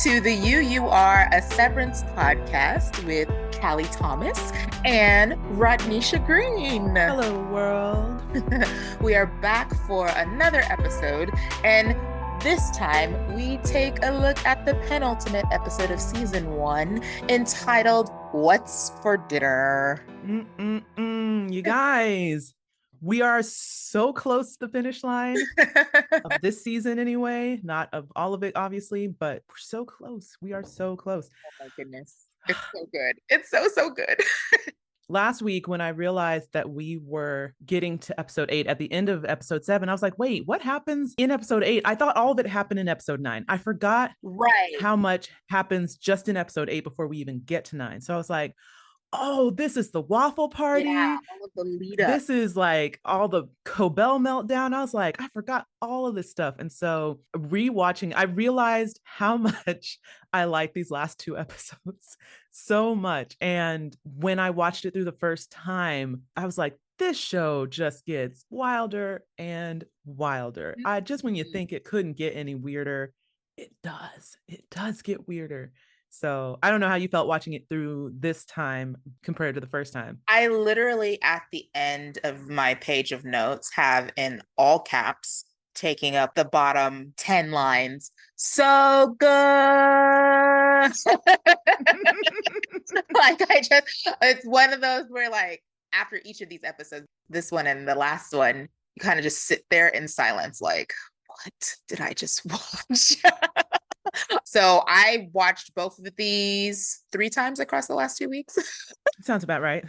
to the You Are a Severance podcast with Callie Thomas and Rodnesha Green. Hello, world. We are back for another episode, and this time we take a look at the penultimate episode of season 1 entitled What's for Dinner? You guys, we are so close to the finish line of this season anyway. Not of all of it, obviously, but we're so close. We are so close. Oh my goodness. It's so good. It's so good. Last week, when I realized that we were getting to episode 8 at the end of episode 7, I was like, wait, what happens in episode 8? I thought all of it happened in episode 9. I forgot how much happens just in episode 8 before we even get to 9. So I was like, oh, this is the waffle party. Yeah, all of the lead up. This is like all the Cobell meltdown. I was like, I forgot all of this stuff. And so rewatching, I realized how much I like these last 2 episodes so much. And when I watched it through the first time, I was like, this show just gets wilder and wilder. When you think it couldn't get any weirder, it does. It does get weirder. So I don't know how you felt watching it through this time compared to the first time. I literally, at the end of my page of notes, have in all caps, taking up the bottom 10 lines. So good. It's one of those where, like, after each of these episodes, this one and the last one, you kind of just sit there in silence, like, what did I just watch? So I watched both of these 3 times across the last 2 weeks. Sounds about right.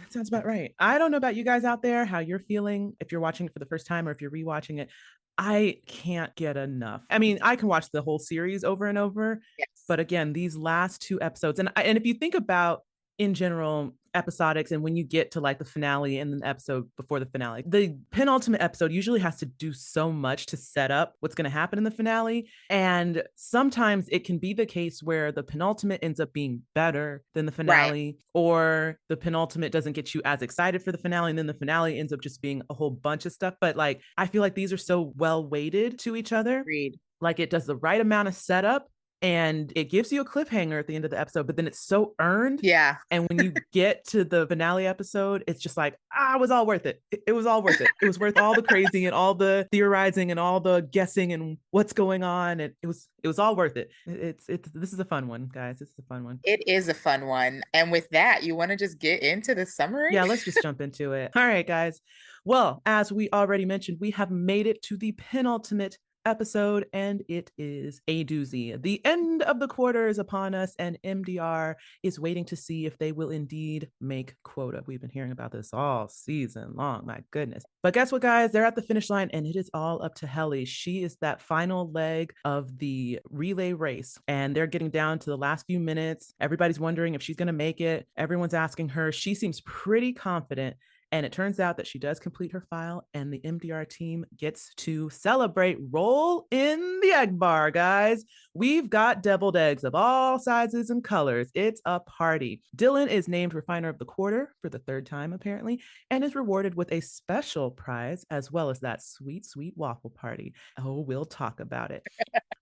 I don't know about you guys out there, how you're feeling, if you're watching it for the first time or if you're rewatching it. I can't get enough. I mean, I can watch the whole series over and over. Yes. But again, these last 2 episodes, and if you think about in general episodics, and when you get to like the finale and the episode before the finale, the penultimate episode usually has to do so much to set up what's going to happen in the finale. And sometimes it can be the case where the penultimate ends up being better than the finale, or the penultimate doesn't get you as excited for the finale, and then the finale ends up just being a whole bunch of stuff. But like, I feel like these are so well weighted to each other. Agreed. Like, it does the right amount of setup and it gives you a cliffhanger at the end of the episode, but then it's so earned. Yeah. And when you get to the finale episode, it's just like, it was all worth it. It was all worth it. It was worth all the crazy and all the theorizing and all the guessing and what's going on. And it was all worth it. This is a fun one, guys. This is a fun one. It is a fun one. And with that, you want to just get into the summary? Yeah, let's just jump into it. All right, guys. Well, as we already mentioned, we have made it to the penultimate episode, and it is a doozy. The end of the quarter is upon us, and MDR is waiting to see if they will indeed make quota. We've been hearing about this all season long, my goodness. But guess what, guys? They're at the finish line, and it is all up to Helly. She is that final leg of the relay race, and they're getting down to the last few minutes. Everybody's wondering if she's going to make it. Everyone's asking her. She seems pretty confident. And it turns out that she does complete her file, and the MDR team gets to celebrate. Roll in the egg bar, guys. We've got deviled eggs of all sizes and colors. It's a party. Dylan is named Refiner of the Quarter for the 3rd time, apparently, and is rewarded with a special prize, as well as that sweet, sweet waffle party. Oh, we'll talk about it.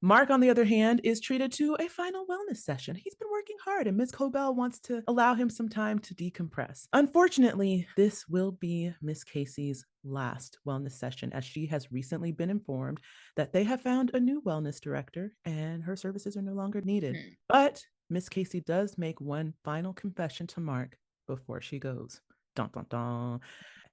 Mark, on the other hand, is treated to a final wellness session. He's been working hard, and Miss Cobell wants to allow him some time to decompress. Unfortunately, this will be Miss Casey's last wellness session, as she has recently been informed that they have found a new wellness director and her services are no longer needed. But Miss Casey does make one final confession to Mark before she goes. Dun, dun, dun.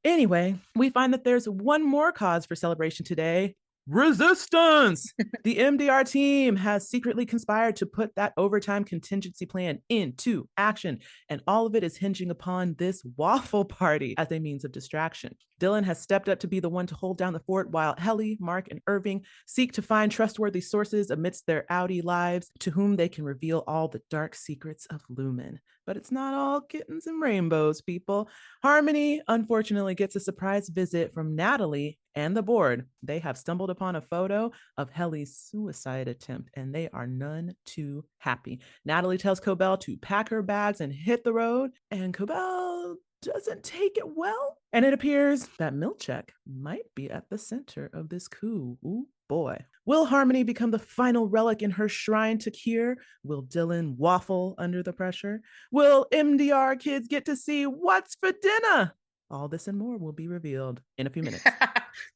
Anyway, we find that there's one more cause for celebration today. Resistance! The MDR team has secretly conspired to put that overtime contingency plan into action, and all of it is hinging upon this waffle party as a means of distraction. Dylan has stepped up to be the one to hold down the fort, while Helly, Mark, and Irving seek to find trustworthy sources amidst their outy lives to whom they can reveal all the dark secrets of Lumen. But it's not all kittens and rainbows, people. Harmony, unfortunately, gets a surprise visit from Natalie and the board. They have stumbled upon a photo of Helly's suicide attempt, and they are none too happy. Natalie tells Cobell to pack her bags and hit the road, and Cobell doesn't take it well. And it appears that Milchek might be at the center of this coup. Ooh, boy. Will Harmony become the final relic in her shrine to Kier? Will Dylan waffle under the pressure? Will MDR kids get to see what's for dinner? All this and more will be revealed in a few minutes.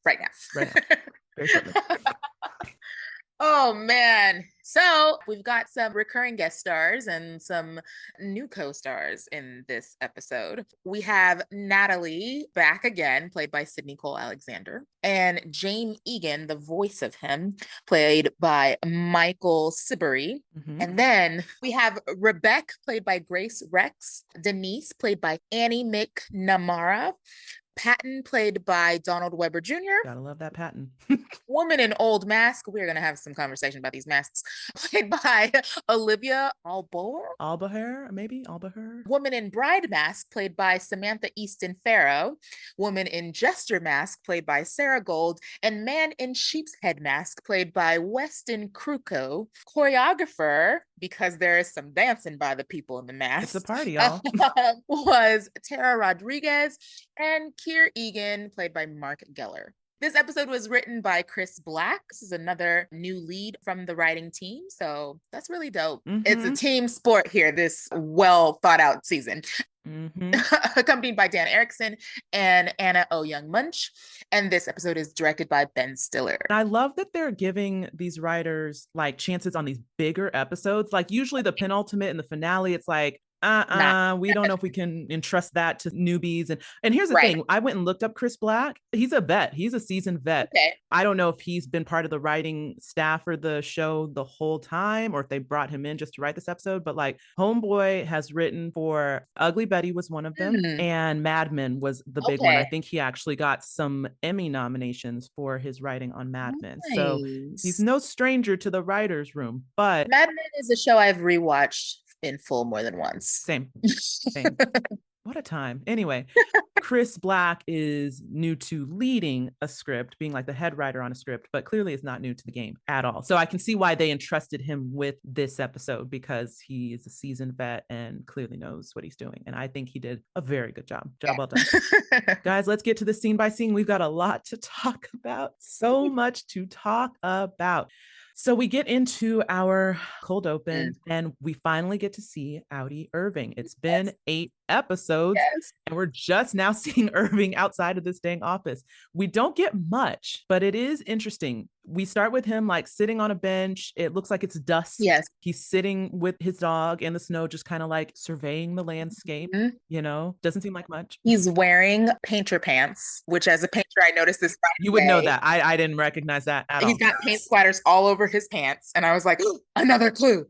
Right now. Right now. Very shortly. Oh man. So we've got some recurring guest stars and some new co-stars in this episode. We have Natalie back again, played by Sydney Cole Alexander, and James Egan, the voice of him, played by Michael Siberry. Mhm. And then we have Rebecca, played by Grace Rex, Denise, played by Annie McNamara, Patton, played by Donald Weber Jr. Gotta love that Patton. Woman in Old Mask. We're going to have some conversation about these masks. Played by Olivia Albaher, maybe? Albaher? Woman in Bride Mask, played by Samantha Easton Farrow. Woman in Jester Mask, played by Sarah Gold. And Man in Sheep's Head Mask, played by Weston Kruko. Choreographer, because there is some dancing by the people in the mask. It's a party, y'all. Was Tara Rodriguez, and Kier Egan, played by Mark Geller. This episode was written by Chris Black. This is another new lead from the writing team. So that's really dope. Mhm. It's a team sport here, this well thought out season. Mhm. Accompanied by Dan Erickson and Anna O. Young Munch. And this episode is directed by Ben Stiller. And I love that they're giving these writers like chances on these bigger episodes. Like usually the penultimate and the finale, it's like, we don't know if we can entrust that to newbies. And here's the thing. I went and looked up Chris Black. He's a vet. He's a seasoned vet. Okay. I don't know if he's been part of the writing staff for the show the whole time or if they brought him in just to write this episode. But like Homeboy has written for Ugly Betty was one of them. And Mad Men was the big one. I think he actually got some Emmy nominations for his writing on Mad Men. So he's no stranger to the writer's room. But Mad Men is a show I've rewatched in full more than once. Same. What a time. Anyway, Chris Black is new to leading a script, being like the head writer on a script, but clearly is not new to the game at all. So I can see why they entrusted him with this episode because he is a seasoned vet and clearly knows what he's doing. And I think he did a very good job. Well done. Guys, let's get to the scene by scene. We've got a lot to talk about. So much to talk about. So we get into our cold open and we finally get to see Audie Irving. It's been 8 episodes and we're just now seeing Irving outside of this dang office. We don't get much, but it is interesting. We start with him like sitting on a bench. It looks like it's dusk. Yes. He's sitting with his dog in the snow, just kind of like surveying the landscape, you know, doesn't seem like much. He's wearing painter pants, which as a painter, I noticed this right You would know that. I didn't recognize that at all. He's got paint splatters all over his pants. And I was like, another clue.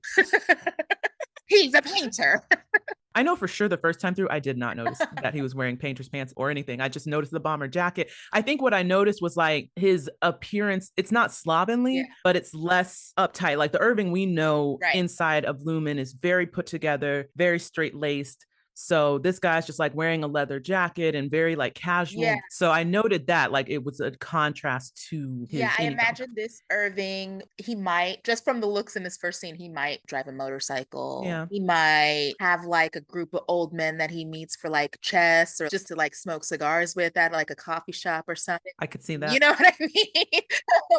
He's a painter. I know for sure the first time through, I did not notice that he was wearing painter's pants or anything. I just noticed the bomber jacket. I think what I noticed was like his appearance. It's not slovenly, but it's less uptight. Like the Irving we know inside of Lumen is very put together, very straight laced. So this guy's just like wearing a leather jacket and very like casual. Yeah. So I noted that like it was a contrast to his. Yeah, I imagine this Irving, he might, just from the looks in this first scene, he might drive a motorcycle. Yeah. He might have like a group of old men that he meets for like chess or just to like smoke cigars with at like a coffee shop or something. I could see that. You know what I mean?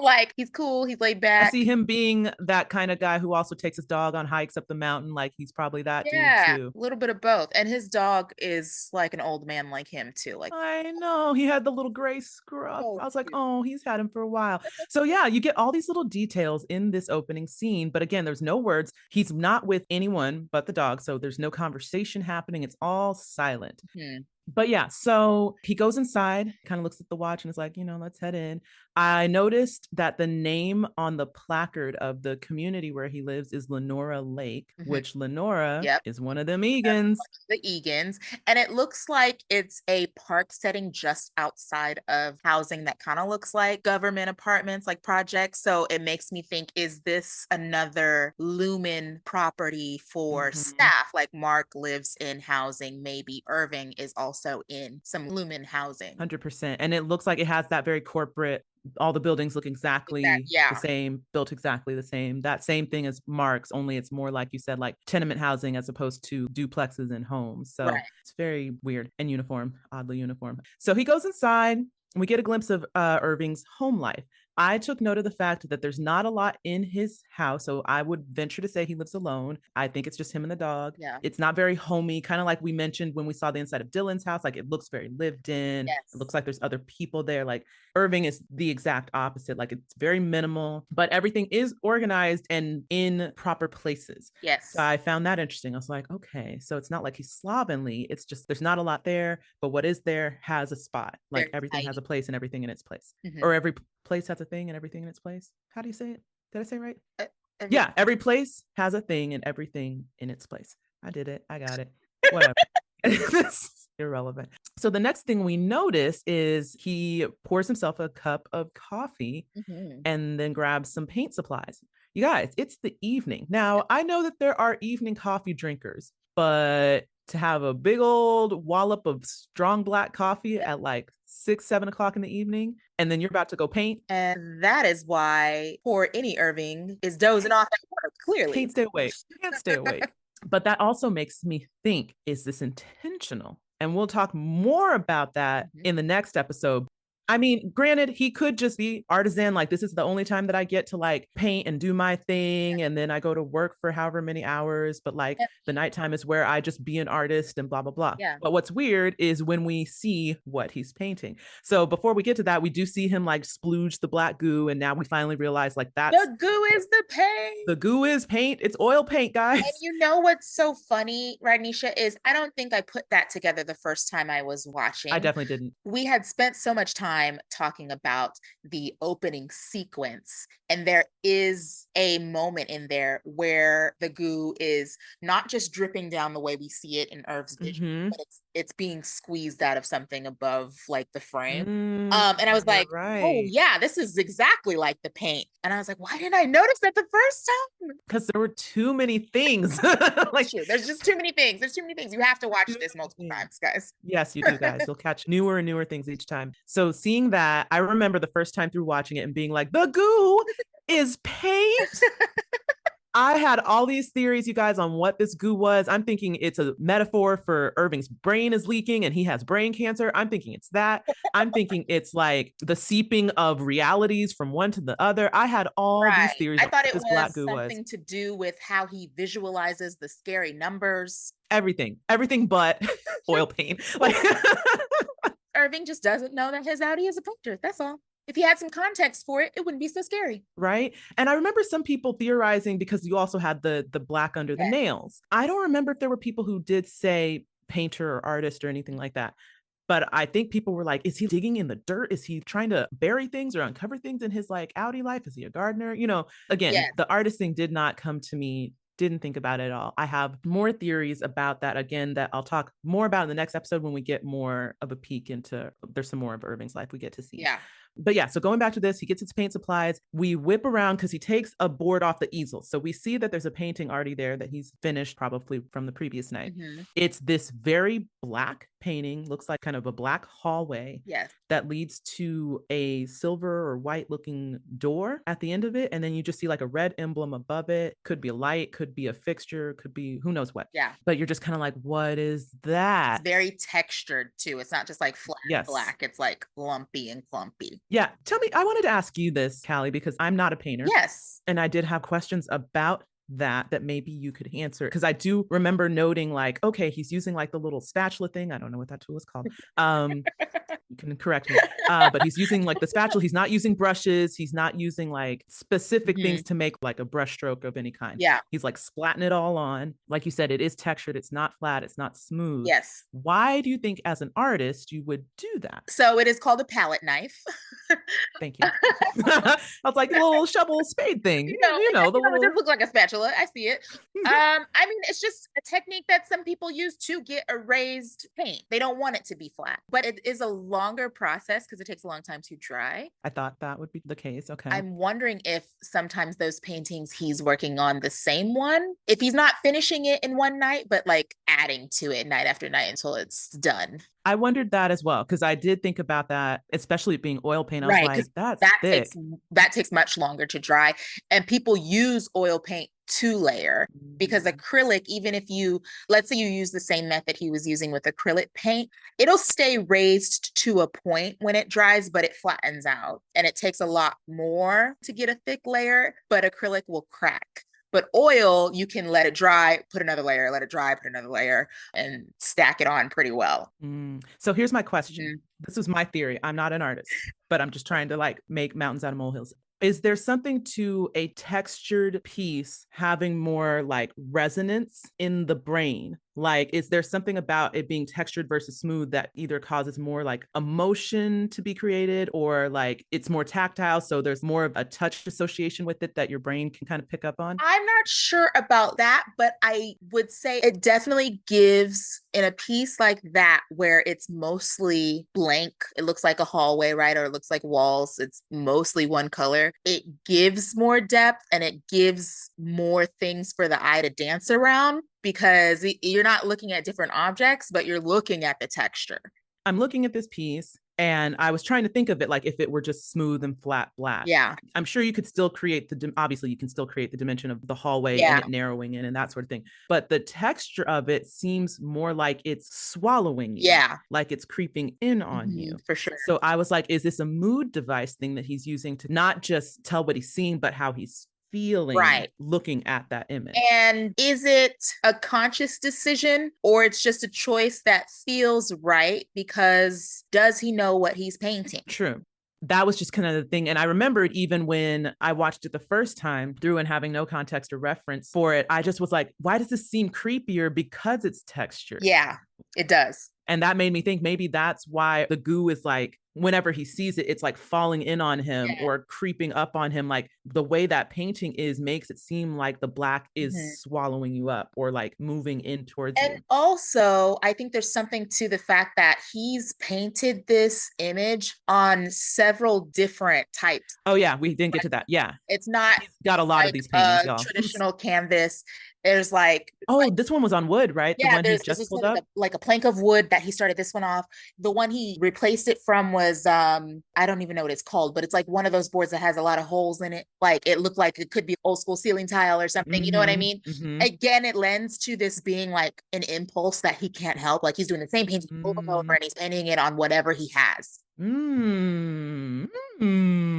Like he's cool, he's laid back. I see him being that kind of guy who also takes his dog on hikes up the mountain. Like he's probably that dude too. A little bit of both. And his dog is like an old man like him too. Like I know he had the little gray scruff. I was like, oh, he's had him for a while. So yeah, you get all these little details in this opening scene. But again, there's no words. He's not with anyone but the dog. So there's no conversation happening. It's all silent. But yeah, so he goes inside, kind of looks at the watch and is like, you know, let's head in. I noticed that the name on the placard of the community where he lives is Lenora Lake, which Lenora is one of them Egans. The Egans. And it looks like it's a park setting just outside of housing that kind of looks like government apartments, like projects. So it makes me think, is this another Lumen property for staff? Like Mark lives in housing, maybe Irving is also in some Lumen housing. 100%. And it looks like it has that very corporate, all the buildings look exactly the same, built exactly the same. That same thing as Mark's, only it's more like you said, like tenement housing as opposed to duplexes and homes. So it's very weird and uniform, oddly uniform. So he goes inside. We get a glimpse of Irving's home life. I took note of the fact that there's not a lot in his house. So I would venture to say he lives alone. I think it's just him and the dog. Yeah. It's not very homey, kind of like we mentioned when we saw the inside of Dylan's house. Like it looks very lived in. Yes. It looks like there's other people there. Like Irving is the exact opposite. Like it's very minimal, but everything is organized and in proper places. Yes. So I found that interesting. I was like, okay, so it's not like he's slovenly. It's just there's not a lot there, but what is there has a spot. Like Very everything tidy. has a place and everything in its place. Mhm. Or every place has a thing and everything in its place. How do you say it? Did I say it right? Every- Yeah, every place has a thing and everything in its place. I did it. I got it. Whatever. It's irrelevant. So the next thing we notice is he pours himself a cup of coffee Mhm. and then grabs some paint supplies. You guys, it's the evening. Now, I know that there are evening coffee drinkers, but to have a big old wallop of strong black coffee at like 6, 7 o'clock in the evening, and then you're about to go paint. And that is why poor any Irving is dozing off at work, clearly. Can't stay awake. Can't stay awake. But that also makes me think, is this intentional? And we'll talk more about that in the next episode. I mean, granted, he could just be artisan. Like, this is the only time that I get to like paint and do my thing. And then I go to work for however many hours. But like the nighttime is where I just be an artist and blah, blah, blah. Yeah. But what's weird is when we see what he's painting. So before we get to that, we do see him like splooge the black goo. And now we finally realize like that's the goo is the paint. The goo is paint. It's oil paint, guys. And you know what's so funny, Rodnesha, is I don't think I put that together the first time I was watching. I definitely didn't. We had spent so much time talking about the opening sequence, and there is a moment in there where the goo is not just dripping down the way we see it in Irv's vision, but it's being squeezed out of something above like the frame. And I was like, oh yeah, this is exactly like the paint. And I was like, why didn't I notice that the first time? Because there were too many things. Like, there's just too many things. There's too many things. You have to watch this multiple times, guys. Yes, you do, guys. You'll catch newer and newer things each time. So seeing that, I remember the first time through watching it and being like, the goo is paint. I had all these theories, you guys, on what this goo was. I'm thinking it's a metaphor for Irving's brain is leaking and he has brain cancer. I'm thinking it's that. I'm thinking it's like the seeping of realities from one to the other. I had all these theories. I thought it this was black goo something to do with how he visualizes the scary numbers. Everything but oil paint. Like Irving just doesn't know that his Audi is a painter. That's all. If he had some context for it, it wouldn't be so scary. Right. And I remember some people theorizing, because you also had the black under the nails. I don't remember if there were people who did say painter or artist or anything like that. But I think people were like, is he digging in the dirt? Is he trying to bury things or uncover things in his like Audi life? Is he a gardener? You know, again, the artist thing did not come to me. Didn't think about it at all. I have more theories about that, again, that I'll talk more about in the next episode when we get more of a peek into, there's some more of Irving's life we get to see. Yeah. But yeah, so going back to this, he gets his paint supplies. We whip around because he takes a board off the easel. So we see that there's a painting already there that he's finished probably from the previous night. It's this very black painting, looks like kind of a black hallway that leads to a silver or white looking door at the end of it. And then you just see like a red emblem above it. Could be a light, could be a fixture, could be who knows what. Yeah. But you're just kind of like, what is that? It's very textured too. It's not just like flat black. It's like lumpy and clumpy. Yeah. Tell me, I wanted to ask you this, Callie, because I'm not a painter. Yes. And I did have questions about that maybe you could answer. Because I do remember noting like, okay, he's using like the little spatula thing. I don't know what that tool is called. You can correct me. But he's using like the spatula. He's not using brushes. He's not using like specific things to make like a brush stroke of any kind. Yeah. He's like splatting it all on. Like you said, it is textured. It's not flat. It's not smooth. Yes. Why do you think as an artist you would do that? So it is called a palette knife. Thank you. I was like, the little shovel spade thing. You know, it does look like a spatula. I see it. I mean, it's just a technique that some people use to get a raised paint. They don't want it to be flat, but it is a longer process because it takes a long time to dry. I thought that would be the case. Okay. I'm wondering if sometimes those paintings he's working on the same one, if he's not finishing it in one night, but like adding to it night after night until it's done. I wondered that as well, because I did think about that, especially it being oil paint. I was like, that takes much longer to dry. And people use oil paint 2-layer, because acrylic, even if you, let's say you use the same method he was using with acrylic paint, it'll stay raised to a point when it dries, but it flattens out. And it takes a lot more to get a thick layer, but acrylic will crack. But oil, you can let it dry, put another layer, let it dry, put another layer, and stack it on pretty well. So here's my question. This is my theory. I'm not an artist, but I'm just trying to like make mountains out of molehills. Is there something to a textured piece having more like resonance in the brain? Like, is there something about it being textured versus smooth that either causes more like emotion to be created, or like it's more tactile, so there's more of a touch association with it that your brain can kind of pick up on? I'm not sure about that, but I would say it definitely gives, in a piece like that where it's mostly blank, it looks like a hallway, right? Or it looks like walls, it's mostly one color. It gives more depth and it gives more things for the eye to dance around, because you're not looking at different objects, but you're looking at the texture. I'm looking at this piece and I was trying to think of it like if it were just smooth and flat black. Yeah. I'm sure you could still create obviously you can still create the dimension of the hallway and it narrowing in and that sort of thing. But the texture of it seems more like it's swallowing you. Yeah. Like it's creeping in on you. For sure. So I was like, is this a mood device thing that he's using to not just tell what he's seeing, but how he's feeling looking at that image? And is it a conscious decision, or it's just a choice that feels right? Because does he know what he's painting? True. That was just kind of the thing. And I remembered even when I watched it the first time through and having no context or reference for it, I just was like, why does this seem creepier? Because it's textured. Yeah, it does. And that made me think maybe that's why the goo is like, whenever he sees it, it's like falling in on him or creeping up on him. Like the way that painting is makes it seem like the black is swallowing you up or like moving in towards you. And also, I think there's something to the fact that he's painted this image on several different types. Oh yeah, we didn't get to that. Yeah. It's not, he's got a lot of these paintings, y'all. Traditional canvas. There's like, this one was on wood, right? Yeah, the one there's he just pulled up? Like a plank of wood that he started this one off. The one he replaced it from was I don't even know what it's called, but it's like one of those boards that has a lot of holes in it. Like it looked like it could be old school ceiling tile or something. You know what I mean? Again, it lends to this being like an impulse that he can't help. Like he's doing the same painting over and over, and he's painting it on whatever he has.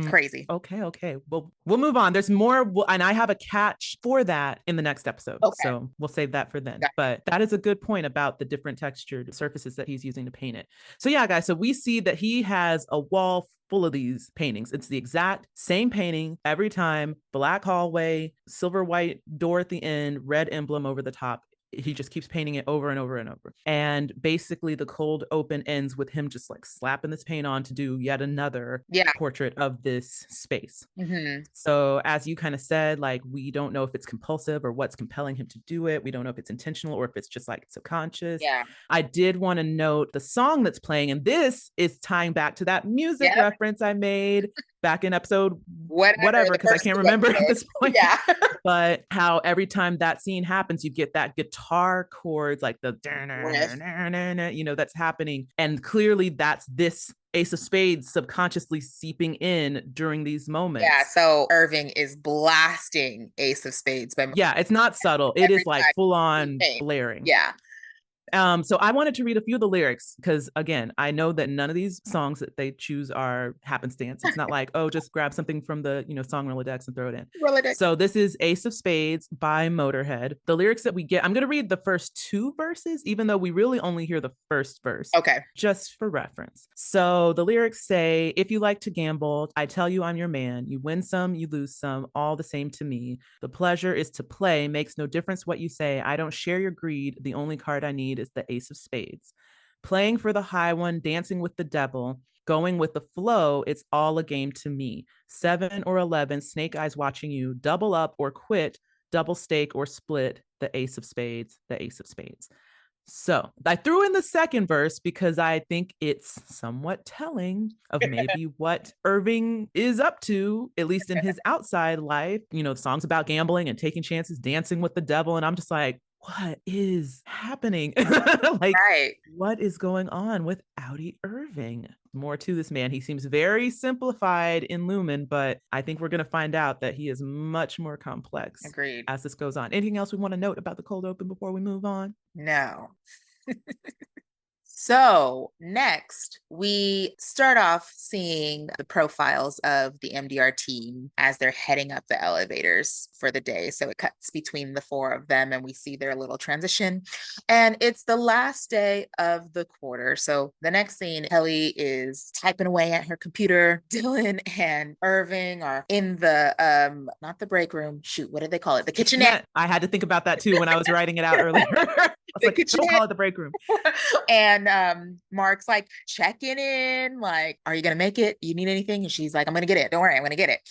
Crazy. Okay. Well, we'll move on. There's more, and I have a catch for that in the next episode. So we'll save that for then. But that is a good point about the different textured surfaces that he's using to paint it. So yeah, guys, so we see that he has a wall full of these paintings. It's the exact same painting every time. Black hallway, silver white door at the end, red emblem over the top. He just keeps painting it over and over and over. And basically the cold open ends with him just like slapping this paint on to do yet another portrait of this space. So as you kind of said, like, we don't know if it's compulsive or what's compelling him to do it. We don't know if it's intentional or if it's just like subconscious. I did want to note the song that's playing, and this is tying back to that music reference I made back in episode whatever, because I can't remember at this point. But how every time that scene happens, you get that guitar chords, like the that's happening. And clearly that's this Ace of Spades subconsciously seeping in during these moments. Yeah, so Irving is blasting Ace of Spades. It's not subtle. It is like full on blaring. So I wanted to read a few of the lyrics because, again, I know that none of these songs that they choose are happenstance. It's not like, oh, just grab something from the, song Rolodex and throw it in. So this is Ace of Spades by Motorhead. The lyrics that we get, I'm going to read the first 2 verses, even though we really only hear the first verse. Just for reference. So the lyrics say, if you like to gamble, I tell you I'm your man. You win some, you lose some, all the same to me. The pleasure is to play. Makes no difference what you say. I don't share your greed. The only card I need is the Ace of Spades. Playing for the high one, dancing with the devil, going with the flow, it's all a game to me. 7 or 11, snake eyes watching you, double up or quit, double stake or split, the Ace of Spades, the Ace of Spades. So I threw in the second verse because I think it's somewhat telling of maybe what Irving is up to, at least in his outside life. The song's about gambling and taking chances, dancing with the devil. And I'm just like, what is happening? Like, Right. what is going on with Audie Irving? More to this man. He seems very simplified in Lumen, but I think we're going to find out that he is much more complex Agreed. as this goes on. Anything else we want to note about the cold open before we move on? No. So next, we start off seeing the profiles of the MDR team as they're heading up the elevators for the day. So it cuts between the four of them and we see their little transition. And it's the last day of the quarter. So the next scene, Kelly is typing away at her computer. Dylan and Irving are in the, not the break room. Shoot, what do they call it? The kitchenette. I had to think about that too when I was writing it out earlier. I was like, don't call it the break room. And Mark's like checking in, like, are you gonna make it? You need anything? And she's like, I'm gonna get it. Don't worry, I'm gonna get it.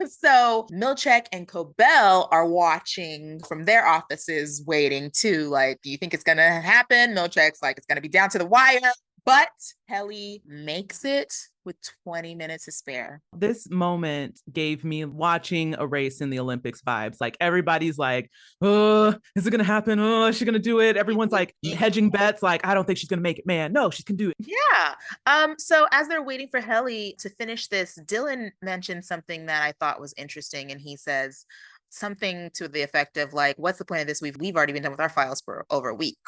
So Milchek and Cobell are watching from their offices, waiting too. Like, do you think it's gonna happen? Milchek's like, it's gonna be down to the wire. But Kelly makes it with 20 minutes to spare. This moment gave me watching a race in the Olympics vibes. Like everybody's like, oh, is it going to happen? Oh, is she going to do it? Everyone's like hedging bets. Like, I don't think she's going to make it, man. No, she can do it. Yeah. So as they're waiting for Helly to finish this, Dylan mentioned something that I thought was interesting. And he says, something to the effect of like, what's the point of this? We've already been done with our files for over a week.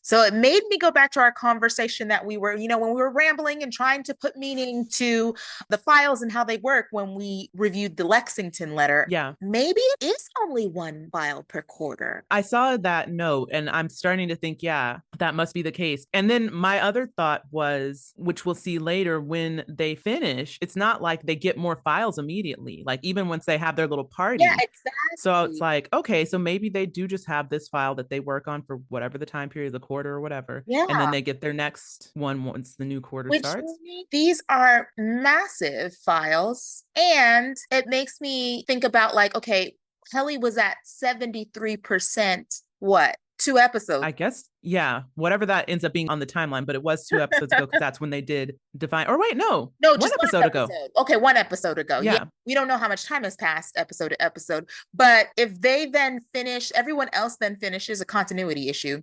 So it made me go back to our conversation that we were, when we were rambling and trying to put meaning to the files and how they work when we reviewed the Lexington letter. Yeah. Maybe it is only one file per quarter. I saw that note and I'm starting to think, yeah, that must be the case. And then my other thought was, which we'll see later when they finish, it's not like they get more files immediately. Like even once they have their little party. Yeah, exactly. So it's like, okay, so maybe they do just have this file that they work on for whatever the time period, the quarter or whatever. Yeah. And then they get their next one once the new quarter starts. These are massive files. And it makes me think about like, okay, Kelly was at 73%, what? 2 episodes. I guess, yeah, whatever that ends up being on the timeline, but it was 2 episodes ago because that's when they did Define. Or wait, no, just one episode ago. Okay, 1 episode ago. Yeah. We don't know how much time has passed episode to episode, but if they then finish, everyone else then finishes a continuity issue.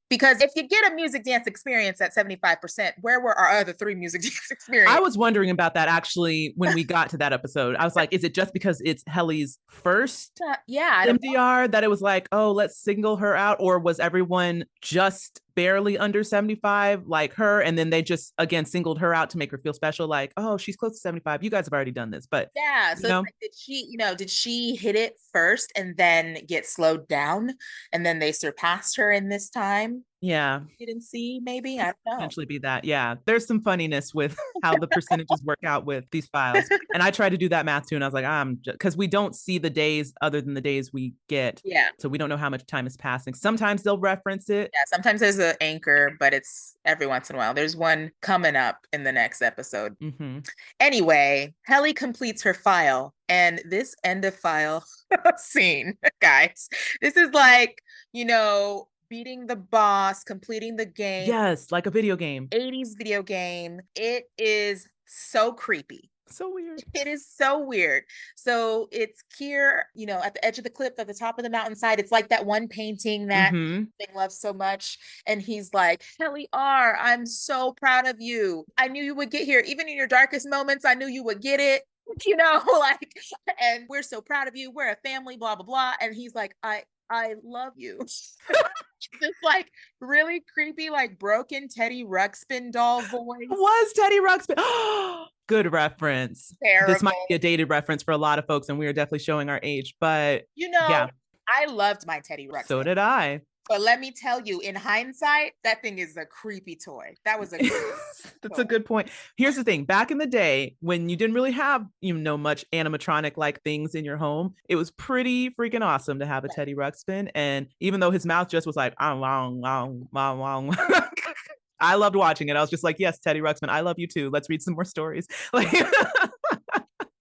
Because if you get a music dance experience at 75%, where were our other 3 music dance experiences? I was wondering about that actually when we got to that episode. I was like, is it just because it's Helly's first MDR that it was like, oh, let's single her out? Or was everyone just barely under 75 like her, and then they just again singled her out to make her feel special, like, oh, she's close to 75, you guys have already done this? But yeah, so like, did she hit it first and then get slowed down and then they surpassed her in this time? Yeah, didn't see, maybe, I don't know. Potentially be that. Yeah, there's some funniness with how the percentages work out with these files, and I tried to do that math too, and I was like, I'm just, because we don't see the days other than the days we get, so we don't know how much time is passing. Sometimes they'll reference it. Yeah, sometimes there's an anchor, but it's every once in a while. There's one coming up in the next episode. Anyway, Helly completes her file, and this end of file scene, guys, this is like, beating the boss, completing the game. Yes, like a video game. 80s video game. It is so creepy. So weird. It is so weird. So it's Kier, at the edge of the cliff at the top of the mountainside. It's like that one painting that they love so much. And he's like, Kelly R., I'm so proud of you. I knew you would get here. Even in your darkest moments, I knew you would get it. And we're so proud of you. We're a family, blah, blah, blah. And he's like, I love you. This like really creepy, like broken Teddy Ruxpin doll voice. Was Teddy Ruxpin? Good reference. Terrible. This might be a dated reference for a lot of folks, and we are definitely showing our age. But yeah, I loved my Teddy Ruxpin. So did I. But let me tell you, in hindsight, that thing is a creepy toy. That was a That's a good point. Here's the thing. Back in the day, when you didn't really have, much animatronic-like things in your home, it was pretty freaking awesome to have a Teddy Ruxpin. And even though his mouth just was like, I loved watching it. I was just like, yes, Teddy Ruxpin, I love you too. Let's read some more stories.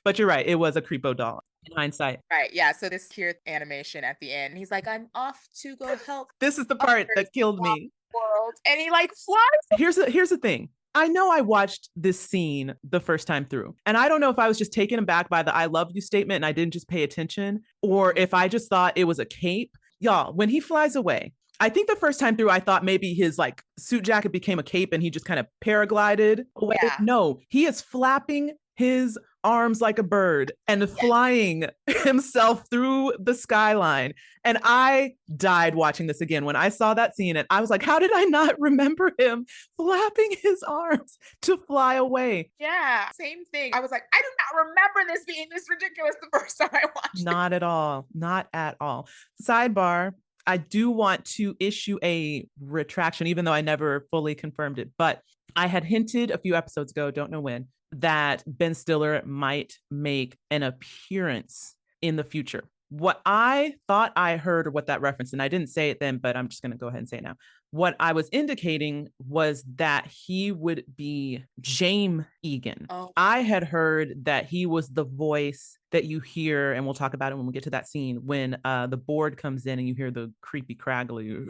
But you're right. It was a creepo doll in hindsight. Right. Yeah. So this Kier animation at the end, he's like, I'm off to go help. This is the part that killed me. World. And he like flies. Here's the thing. I know I watched this scene the first time through, and I don't know if I was just taken aback by the I love you statement and I didn't just pay attention, or if I just thought it was a cape. Y'all, when he flies away, I think the first time through, I thought maybe his like suit jacket became a cape and he just kind of paraglided away. Yeah. No, he is flapping his arms like a bird and flying himself through the skyline. And I died watching this again when I saw that scene. And I was like, how did I not remember him flapping his arms to fly away? Yeah, same thing. I was like, I do not remember this being this ridiculous the first time I watched it. Not at all. Not at all. Sidebar, I do want to issue a retraction, even though I never fully confirmed it. But I had hinted a few episodes ago, don't know when, that Ben Stiller might make an appearance in the future. What I thought I heard, or what that reference, and I didn't say it then, but I'm just going to go ahead and say it now. What I was indicating was that he would be James Egan. Oh. I had heard that he was the voice that you hear, and we'll talk about it when we get to that scene, when the board comes in and you hear the creepy craggly.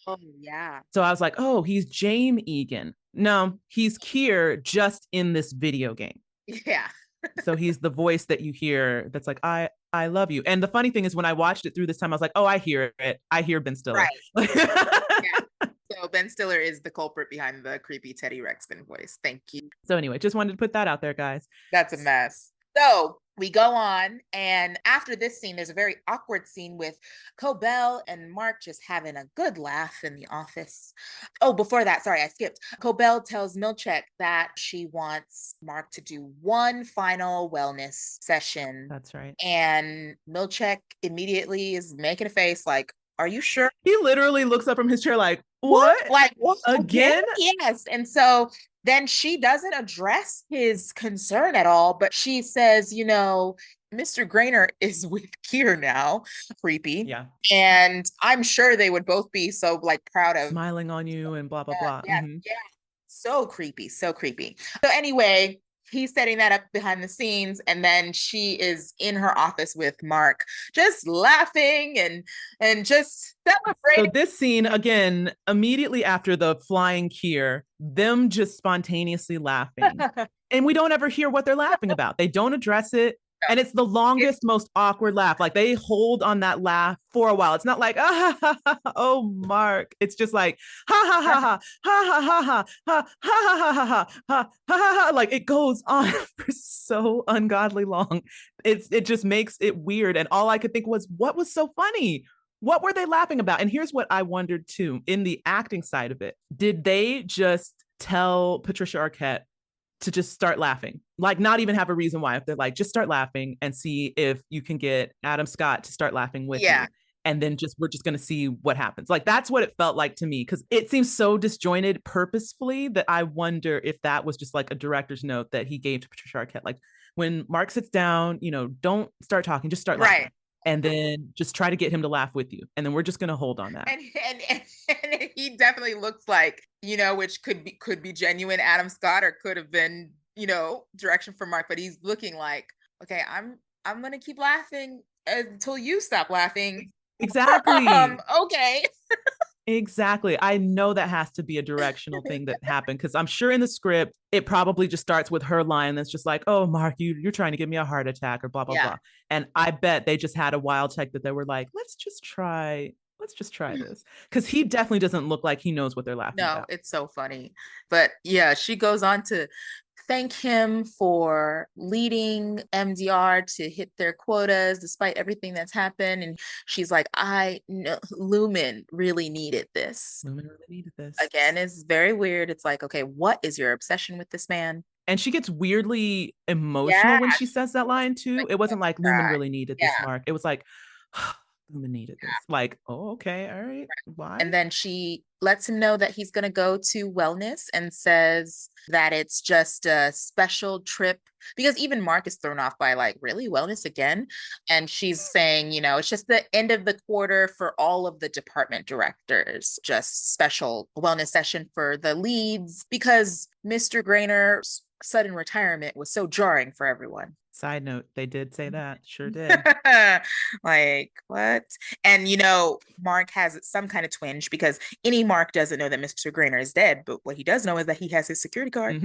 Oh, yeah. So I was like, oh, he's James Egan. No, he's Kier just in this video game. Yeah. So he's the voice that you hear that's like, I love you. And the funny thing is, when I watched it through this time, I was like, oh, I hear it. I hear Ben Stiller. Right. Yeah. So Ben Stiller is the culprit behind the creepy Teddy Ruxpin voice. Thank you. So anyway, just wanted to put that out there, guys. That's a mess. So we go on, and after this scene, there's a very awkward scene with Cobell and Mark just having a good laugh in the office. Oh, before that, sorry, I skipped. Cobell tells Milchek that she wants Mark to do one final wellness session. That's right. And Milchek immediately is making a face like, are you sure? He literally looks up from his chair like, what? Like, what? Again? Yes. And so then she doesn't address his concern at all, but she says, you know, Mr. Grainer is with Kier now. Creepy. Yeah. And I'm sure they would both be so like proud of smiling on you and blah, blah, blah. Yeah. So creepy. So creepy. So anyway, he's setting that up behind the scenes, and then she is in her office with Mark, just laughing and just celebrating. So this scene, again, immediately after the flying Kier, them just spontaneously laughing. And we don't ever hear what they're laughing about. They don't address it. And it's the longest, most awkward laugh. Like they hold on that laugh for a while. It's not like, oh, Mark. It's just like, ha ha ha ha ha ha ha ha ha ha ha ha ha. Like it goes on for so ungodly long. It just makes it weird. And all I could think was, what was so funny? What were they laughing about? And here's what I wondered too, in the acting side of it. Did they just tell Patricia Arquette to just start laughing, like not even have a reason why? If they're like, just start laughing and see if you can get Adam Scott to start laughing with you. And then we're just going to see what happens. Like, that's what it felt like to me. Cause it seems so disjointed purposefully that I wonder if that was just like a director's note that he gave to Patricia Arquette. Like when Mark sits down, you know, don't start talking, just start laughing. And then just try to get him to laugh with you. And then we're just going to hold on that. And he definitely looks like, you know, which could be genuine Adam Scott, or could have been, you know, direction from Mark, but he's looking like, okay, I'm going to keep laughing until you stop laughing. Exactly. Okay. Exactly. I know that has to be a directional thing that happened, because I'm sure in the script, it probably just starts with her line that's just like, oh, Mark, you're trying to give me a heart attack or blah, blah, blah. And I bet they just had a wild take that they were like, let's just try this. Because he definitely doesn't look like he knows what they're laughing about. No, it's so funny. But yeah, she goes on to thank him for leading MDR to hit their quotas despite everything that's happened. And she's like, I know Lumen really needed this. Again, it's very weird. It's like, okay, what is your obsession with this man? And she gets weirdly emotional when she says that line too. It wasn't like Lumen really needed this, Mark. It was like, Lumen needed this. Like, oh, okay, all right. Why? And then she lets him know that he's going to go to wellness and says that it's just a special trip, because even Mark is thrown off by like, really, wellness again? And she's saying, you know, it's just the end of the quarter for all of the department directors, just special wellness session for the leads, because Mr. Grainer sudden retirement was so jarring for everyone. Side note, they did say that. Sure did. Like, what? And Mark has some kind of twinge because any Mark doesn't know that Mr. Grainer is dead, but what he does know is that he has his security card.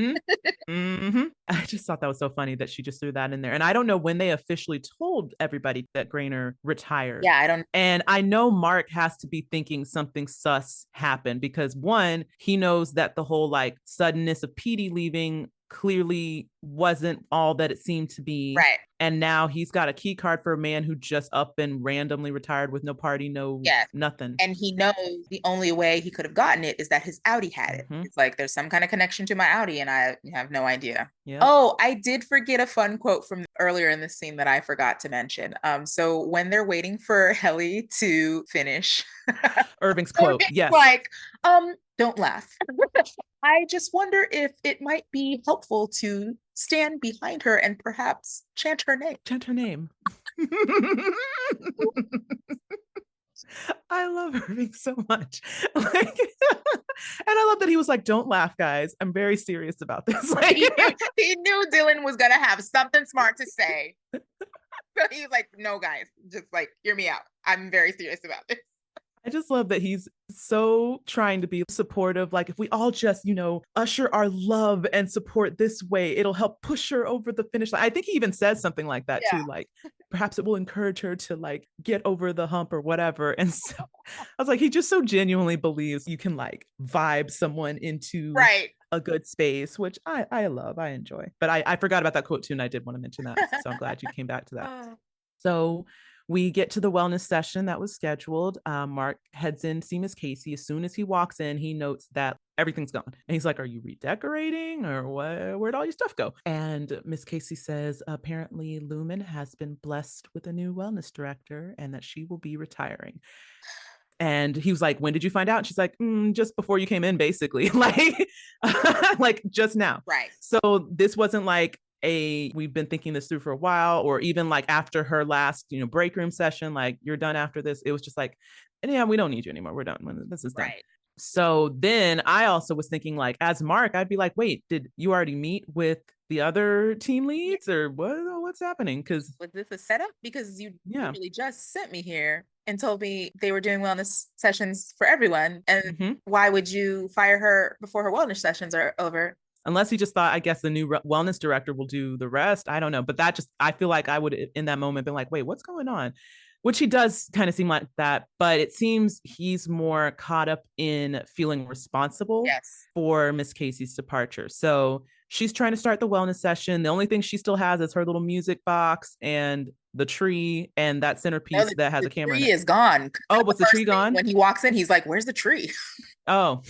I just thought that was so funny that she just threw that in there. And I don't know when they officially told everybody that Grainer retired. Yeah, I don't. And I know Mark has to be thinking something sus happened because one, he knows that the whole like suddenness of Petey leaving clearly wasn't all that it seemed to be. Right. And now he's got a key card for a man who just up and randomly retired with no party, no nothing. And he knows the only way he could have gotten it is that his Audi had it. It's like there's some kind of connection to my Audi and I have no idea. Yep. Oh, I did forget a fun quote from earlier in the scene that I forgot to mention. So when they're waiting for Helly to finish, Irving's quote, yes. Like, don't laugh. I just wonder if it might be helpful to stand behind her and perhaps chant her name. Chant her name. I love Irving so much. Like, and I love that he was like, don't laugh, guys. I'm very serious about this. Like, he knew Dylan was going to have something smart to say. So he was like, no, guys, just like, hear me out. I'm very serious about this. I just love that he's so trying to be supportive. Like, if we all just, usher our love and support this way, it'll help push her over the finish line. I think he even says something like that too. Like, perhaps it will encourage her to like get over the hump or whatever. And so I was like, he just so genuinely believes you can like vibe someone into a good space, which I love, I enjoy. But I forgot about that quote too, and I did want to mention that. So I'm glad you came back to that. So we get to the wellness session that was scheduled. Mark heads in to see Miss Casey. As soon as he walks in, he notes that everything's gone. And he's like, are you redecorating or what? Where'd all your stuff go? And Miss Casey says, apparently Lumen has been blessed with a new wellness director and that she will be retiring. And he was like, when did you find out? And she's like, just before you came in, basically. like just now. Right. So this wasn't like, we've been thinking this through for a while, or even like after her last, break room session, like you're done after this. It was just like, yeah, we don't need you anymore. We're done. This is done. Right. So then I also was thinking like, as Mark, I'd be like, wait, did you already meet with the other team leads or what's happening? Because was this a setup? Because you really just sent me here and told me they were doing wellness sessions for everyone. And why would you fire her before her wellness sessions are over? Unless he just thought, I guess the new wellness director will do the rest. I don't know. But I feel like I would in that moment been like, wait, what's going on? Which he does kind of seem like that. But it seems he's more caught up in feeling responsible for Miss Casey's departure. So she's trying to start the wellness session. The only thing she still has is her little music box and the tree and that centerpiece that has a camera. The tree is gone. Oh, was the tree gone? When he walks in, he's like, where's the tree? Oh,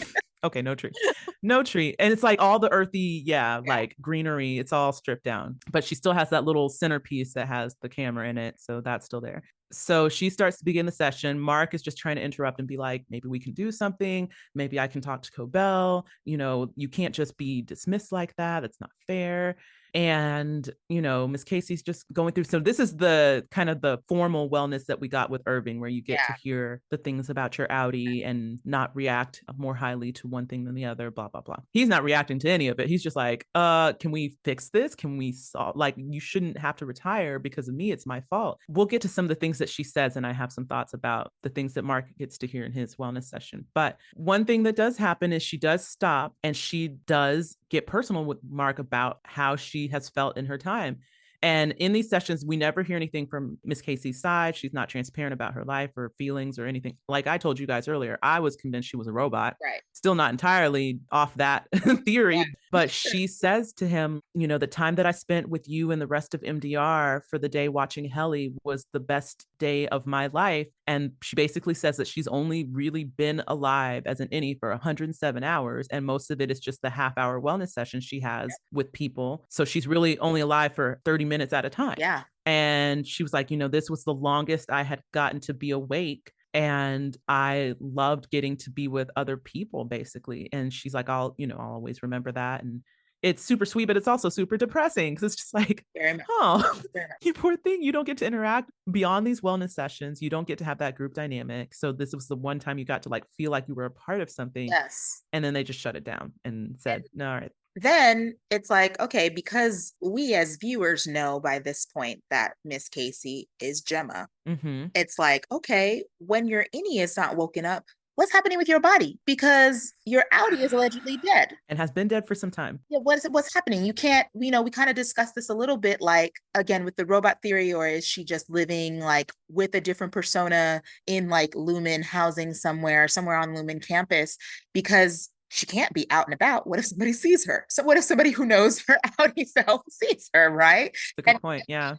okay. No tree. And it's like all the earthy, like greenery, it's all stripped down, but she still has that little centerpiece that has the camera in it. So that's still there. So she starts to begin the session. Mark is just trying to interrupt and be like, maybe we can do something. Maybe I can talk to Cobell. You can't just be dismissed like that. It's not fair. And, Miss Casey's just going through. So this is the kind of the formal wellness that we got with Irving, where you get to hear the things about your Audi and not react more highly to one thing than the other, blah, blah, blah. He's not reacting to any of it. He's just like, can we fix this? Can we solve, like, you shouldn't have to retire because of me. It's my fault. We'll get to some of the things that she says, and I have some thoughts about the things that Mark gets to hear in his wellness session. But one thing that does happen is she does stop and she does get personal with Mark about how she has felt in her time. And in these sessions, we never hear anything from Miss Casey's side. She's not transparent about her life or feelings or anything. Like I told you guys earlier, I was convinced she was a robot. Right. Still not entirely off that theory, but she says to him, the time that I spent with you and the rest of MDR for the day watching Helly was the best day of my life. And she basically says that she's only really been alive as an innie for 107 hours. And most of it is just the half-hour wellness session she has with people. So she's really only alive for 30 minutes at a time. Yeah. And she was like, this was the longest I had gotten to be awake. And I loved getting to be with other people, basically. And she's like, I'll always remember that. And it's super sweet, but it's also super depressing because it's just like, you poor thing. You don't get to interact beyond these wellness sessions. You don't get to have that group dynamic. So this was the one time you got to like feel like you were a part of something. Yes. And then they just shut it down and said, no, all right. then it's like, okay, because we as viewers know by this point that Miss Casey is Gemma, it's like, okay, when your innie is not woken up, what's happening with your body? Because your outie is allegedly dead. And has been dead for some time. Yeah, what's happening? You can't, we kind of discussed this a little bit, like again with the robot theory, or is she just living like with a different persona in like Lumen housing somewhere on Lumen campus? Because she can't be out and about. What if somebody sees her? So what if somebody who knows her outie self sees her, right? That's a good point. Yeah.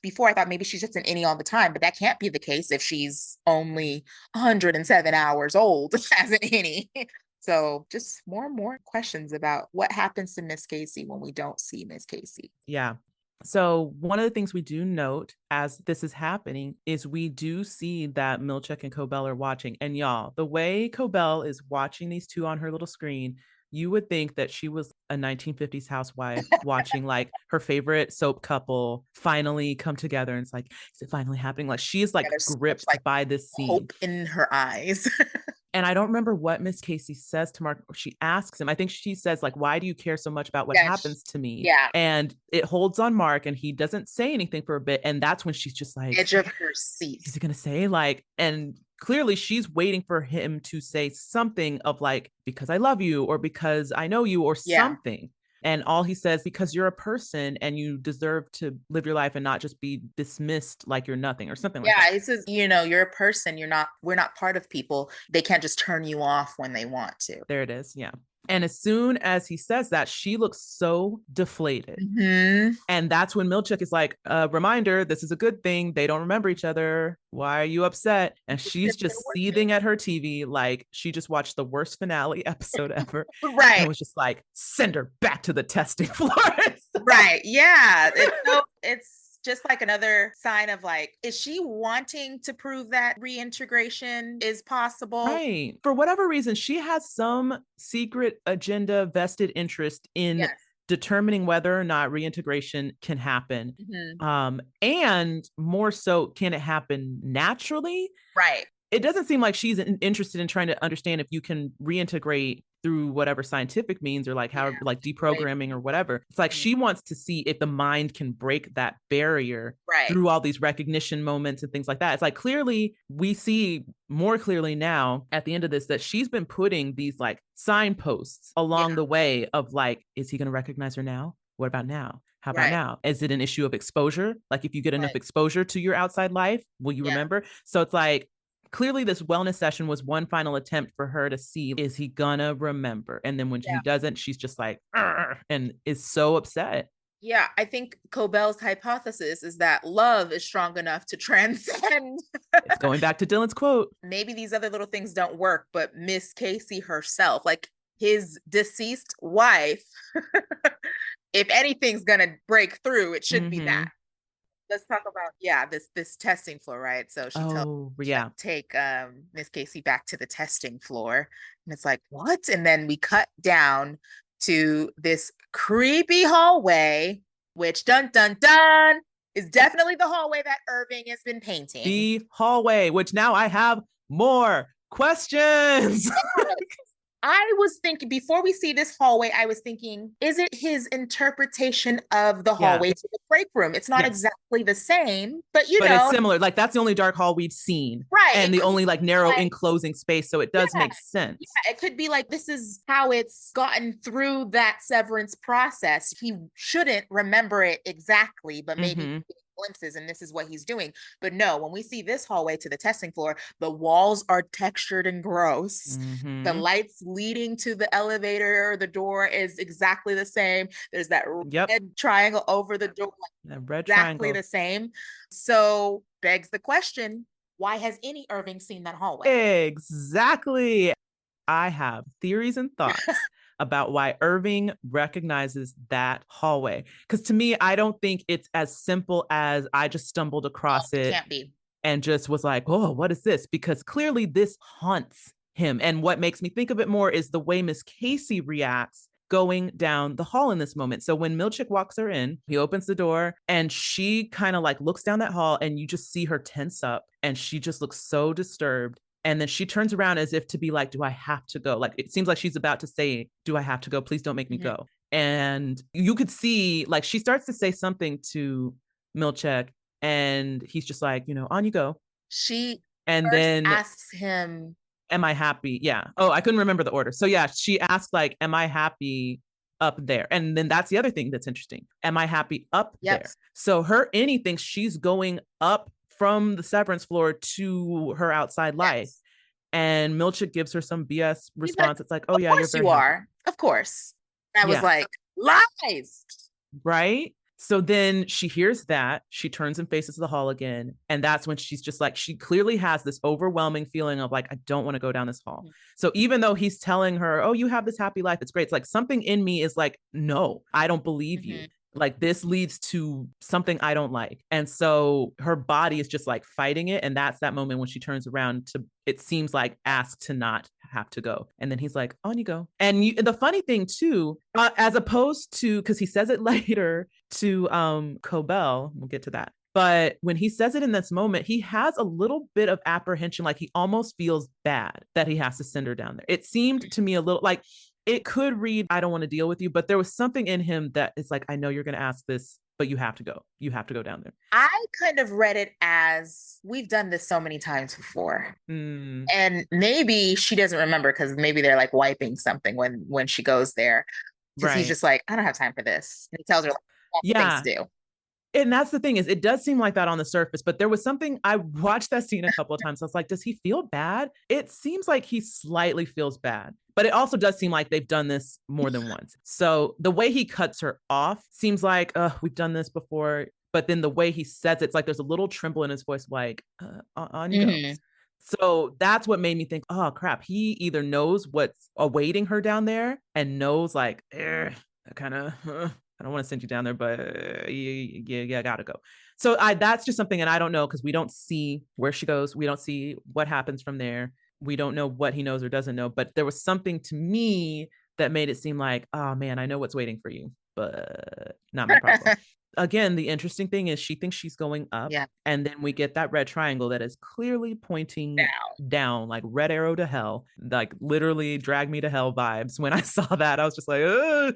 Before I thought maybe she's just an innie all the time, but that can't be the case if she's only 107 hours old as an innie. So just more and more questions about what happens to Miss Casey when we don't see Miss Casey. Yeah. So one of the things we do note as this is happening is we do see that Milchick and Cobell are watching. And y'all, the way Cobell is watching these two on her little screen, you would think that she was a 1950s housewife watching like her favorite soap couple finally come together. And it's like, is it finally happening? Like she is like gripped by this scene. Hope in her eyes. And I don't remember what Miss Casey says to Mark. She asks him, I think she says, like, why do you care so much about what happens to me? Yeah. And it holds on Mark and he doesn't say anything for a bit. And that's when she's just like, edge of her seat. Is he going to say like, and clearly she's waiting for him to say something of like, because I love you or because I know you or something. And all he says, because you're a person and you deserve to live your life and not just be dismissed like you're nothing or something like that. Yeah, he says, you're a person. We're not part of people. They can't just turn you off when they want to. There it is. Yeah. And as soon as he says that, she looks so deflated. And that's when Milchick is like, reminder, this is a good thing. They don't remember each other. Why are you upset? And she's just seething at her TV like she just watched the worst finale episode ever. Right. And was just like, send her back to the testing floor. Right. Yeah. It's just like another sign of like, is she wanting to prove that reintegration is possible? Right. For whatever reason, she has some secret agenda, vested interest in determining whether or not reintegration can happen. And more so, can it happen naturally? Right. It doesn't seem like she's interested in trying to understand if you can reintegrate through whatever scientific means or like however, like deprogramming or whatever. It's like she wants to see if the mind can break that barrier through all these recognition moments and things like that. It's like clearly we see more clearly now at the end of this that she's been putting these like signposts along the way of like, is he going to recognize her now? What about now? How about now? Is it an issue of exposure? Like if you get enough exposure to your outside life, will you remember? So it's like, clearly this wellness session was one final attempt for her to see, is he gonna remember? And then when he doesn't, she's just like, and is so upset. Yeah, I think Cobell's hypothesis is that love is strong enough to transcend. It's going back to Dylan's quote. Maybe these other little things don't work, but Miss Casey herself, like his deceased wife, if anything's gonna break through, it should be that. Let's talk about this testing floor, right? So she tells take Miss Casey back to the testing floor, and it's like, what? And then we cut down to this creepy hallway, which dun dun dun is definitely the hallway that Irving has been painting. The hallway, which now I have more questions. I was thinking, before we see this hallway, I was thinking, is it his interpretation of the hallway to the break room? It's not exactly the same, but you know. But it's similar. Like that's the only dark hall we've seen. Right. And the only like narrow enclosing space. So it does make sense. Yeah, it could be like, this is how it's gotten through that severance process. He shouldn't remember it exactly, but maybe glimpses, and this is what he's doing. But no, when we see this hallway to the testing floor, the walls are textured and gross. The lights leading to the elevator or the door is exactly the same. There's that red triangle over the door, that red exactly triangle. the same. So begs the question, why has any Irving seen that hallway? Exactly. I have theories and thoughts about why Irving recognizes that hallway. Because to me, I don't think it's as simple as I just stumbled across it can't be. And just was like, oh, what is this? Because clearly this haunts him. And what makes me think of it more is the way Miss Casey reacts going down the hall in this moment. So when Milchick walks her in, he opens the door and she kind of like looks down that hall and you just see her tense up and she just looks so disturbed. And then she turns around as if to be like, do I have to go? Like, it seems like she's about to say, do I have to go? Please don't make me go. And you could see, like, she starts to say something to Milchek, and he's just like, on you go. She And first then, asks him, am I happy? Yeah. Oh, I couldn't remember the order. So yeah, she asked like, am I happy up there? And then that's the other thing that's interesting. Am I happy up there? So her Annie thinks she's going up from the severance floor to her outside life. And Milchek gives her some BS response. It's like, oh yeah, you're very happy. Of course. I was like, lies. Right? So then she hears that, she turns and faces the hall again. And that's when she's just like, she clearly has this overwhelming feeling of like, I don't want to go down this hall. So even though he's telling her, oh, you have this happy life, it's great. It's like something in me is like, no, I don't believe you. Like this leads to something I don't like. And so her body is just like fighting it. And that's that moment when she turns around to, it seems like, ask to not have to go. And then he's like, on you go. And the funny thing too, as opposed to, because he says it later to Cobell, we'll get to that. But when he says it in this moment, he has a little bit of apprehension, like he almost feels bad that he has to send her down there. It seemed to me a little like, it could read, I don't want to deal with you, but there was something in him that is like, I know you're going to ask this, but you have to go. You have to go down there. I kind of read it as, we've done this so many times before. And maybe she doesn't remember because maybe they're like wiping something when she goes there. Because he's just like, I don't have time for this. And he tells her, like, things to do. And that's the thing is, it does seem like that on the surface, but there was something, I watched that scene a couple of times. I was like, does he feel bad? It seems like he slightly feels bad, but it also does seem like they've done this more than once. So the way he cuts her off seems like, we've done this before. But then the way he says it's like, there's a little tremble in his voice, like, on you go. So that's what made me think, oh crap, he either knows what's awaiting her down there and knows like, kind of, I don't want to send you down there, but yeah, I gotta go. So that's just something, and I don't know because we don't see where she goes. We don't see what happens from there. We don't know what he knows or doesn't know. But there was something to me that made it seem like, oh man, I know what's waiting for you, but not my problem. Again, the interesting thing is she thinks she's going up, and then we get that red triangle that is clearly pointing down, like red arrow to hell, like literally drag me to hell vibes. When I saw that, I was just like, ugh.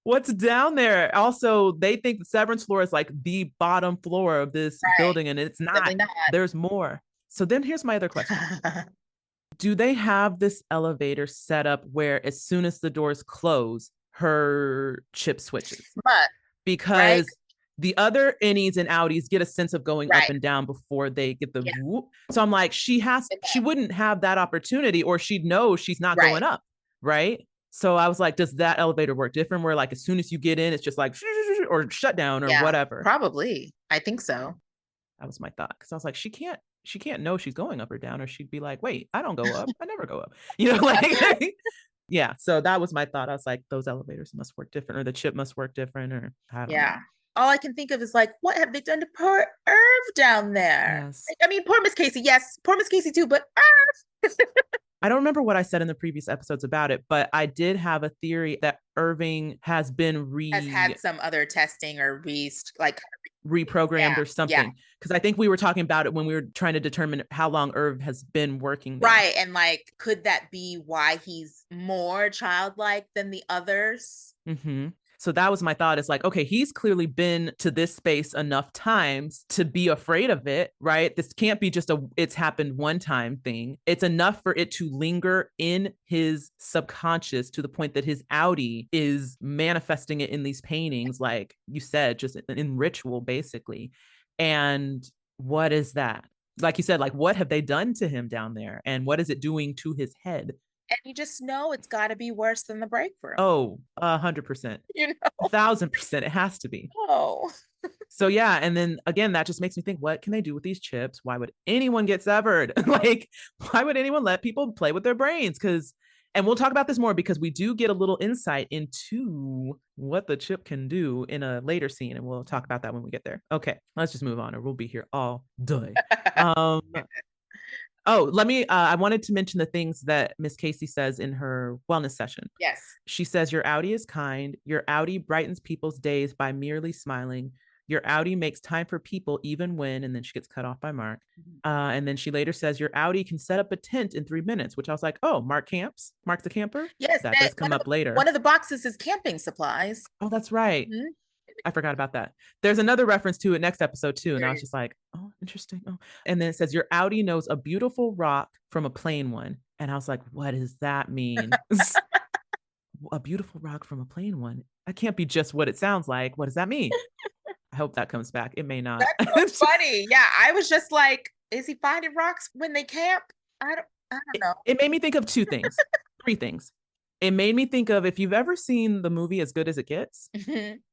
What's down there? Also, they think the severance floor is like the bottom floor of this building, and it's not. There's more. So then here's my other question. Do they have this elevator set up where as soon as the doors close, her chip switches? Because the other innies and outies get a sense of going up and down before they get the whoop. So I'm like, she wouldn't have that opportunity, or she'd know she's not going up, right? So I was like, does that elevator work different where like as soon as you get in, it's just like or shut down or whatever? Probably. I think so. That was my thought. Cause I was like, she can't know she's going up or down, or she'd be like, wait, I don't go up. I never go up. Like yeah. So that was my thought. I was like, those elevators must work different, or the chip must work different, or I don't know. All I can think of is like, what have they done to poor Irv down there? Yes. I mean, poor Miss Casey. Yes, poor Miss Casey too, but Irv. I don't remember what I said in the previous episodes about it, but I did have a theory that Irving has had some other testing or reprogrammed or something. Because I think we were talking about it when we were trying to determine how long Irv has been working there. Right. And like, could that be why he's more childlike than the others? So that was my thought. It's like, okay, he's clearly been to this space enough times to be afraid of it, right? This can't be just it's happened one time thing. It's enough for it to linger in his subconscious to the point that his outie is manifesting it in these paintings, like you said, just in ritual, basically. And what is that? Like you said, like, what have they done to him down there? And what is it doing to his head? And you just know it's got to be worse than the break room. Oh, 100%. 1,000%. It has to be. Oh. So yeah, and then again, that just makes me think, what can they do with these chips? Why would anyone get severed? Like, why would anyone let people play with their brains? And we'll talk about this more because we do get a little insight into what the chip can do in a later scene, and we'll talk about that when we get there. Okay, let's just move on, or we'll be here all day. Oh, I wanted to mention the things that Miss Casey says in her wellness session. Yes. She says, your outie is kind. Your outie brightens people's days by merely smiling. your outie makes time for people even when, and then she gets cut off by Mark. And then she later says, your outie can set up a tent in 3 minutes, which I was like, oh, Mark camps? Mark the camper? Yes, that does come up later. One of the boxes is camping supplies. Oh, that's right. I forgot about that. There's another reference to it next episode too. And I was just like, oh, interesting. Oh. And then it says, your outie knows a beautiful rock from a plain one. And I was like, what does that mean? A beautiful rock from a plain one. That can't be just what it sounds like. What does that mean? I hope that comes back. It may not. That's so funny. Yeah, I was just like, is he finding rocks when they camp? I don't know. It made me think of 2 things, 3 things. It made me think of, if you've ever seen the movie As Good as It Gets,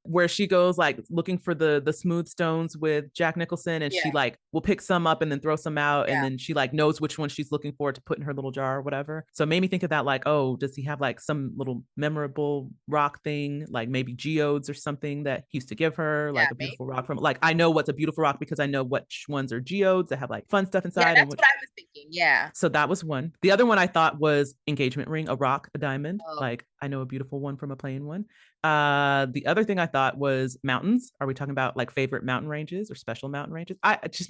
where she goes like looking for the smooth stones with Jack Nicholson, and she like will pick some up and then throw some out, and then she like knows which one she's looking for to put in her little jar or whatever. So it made me think of that, like, oh, does he have like some little memorable rock thing, like maybe geodes or something that he used to give her, like a beautiful rock from, like, I know what's a beautiful rock because I know which ones are geodes that have like fun stuff inside. Yeah, that's what I was thinking. Yeah. So that was one. The other one I thought was engagement ring, a rock, a diamond. Like, I know a beautiful one from a plain one. The other thing I thought was mountains. Are we talking about like favorite mountain ranges or special mountain ranges?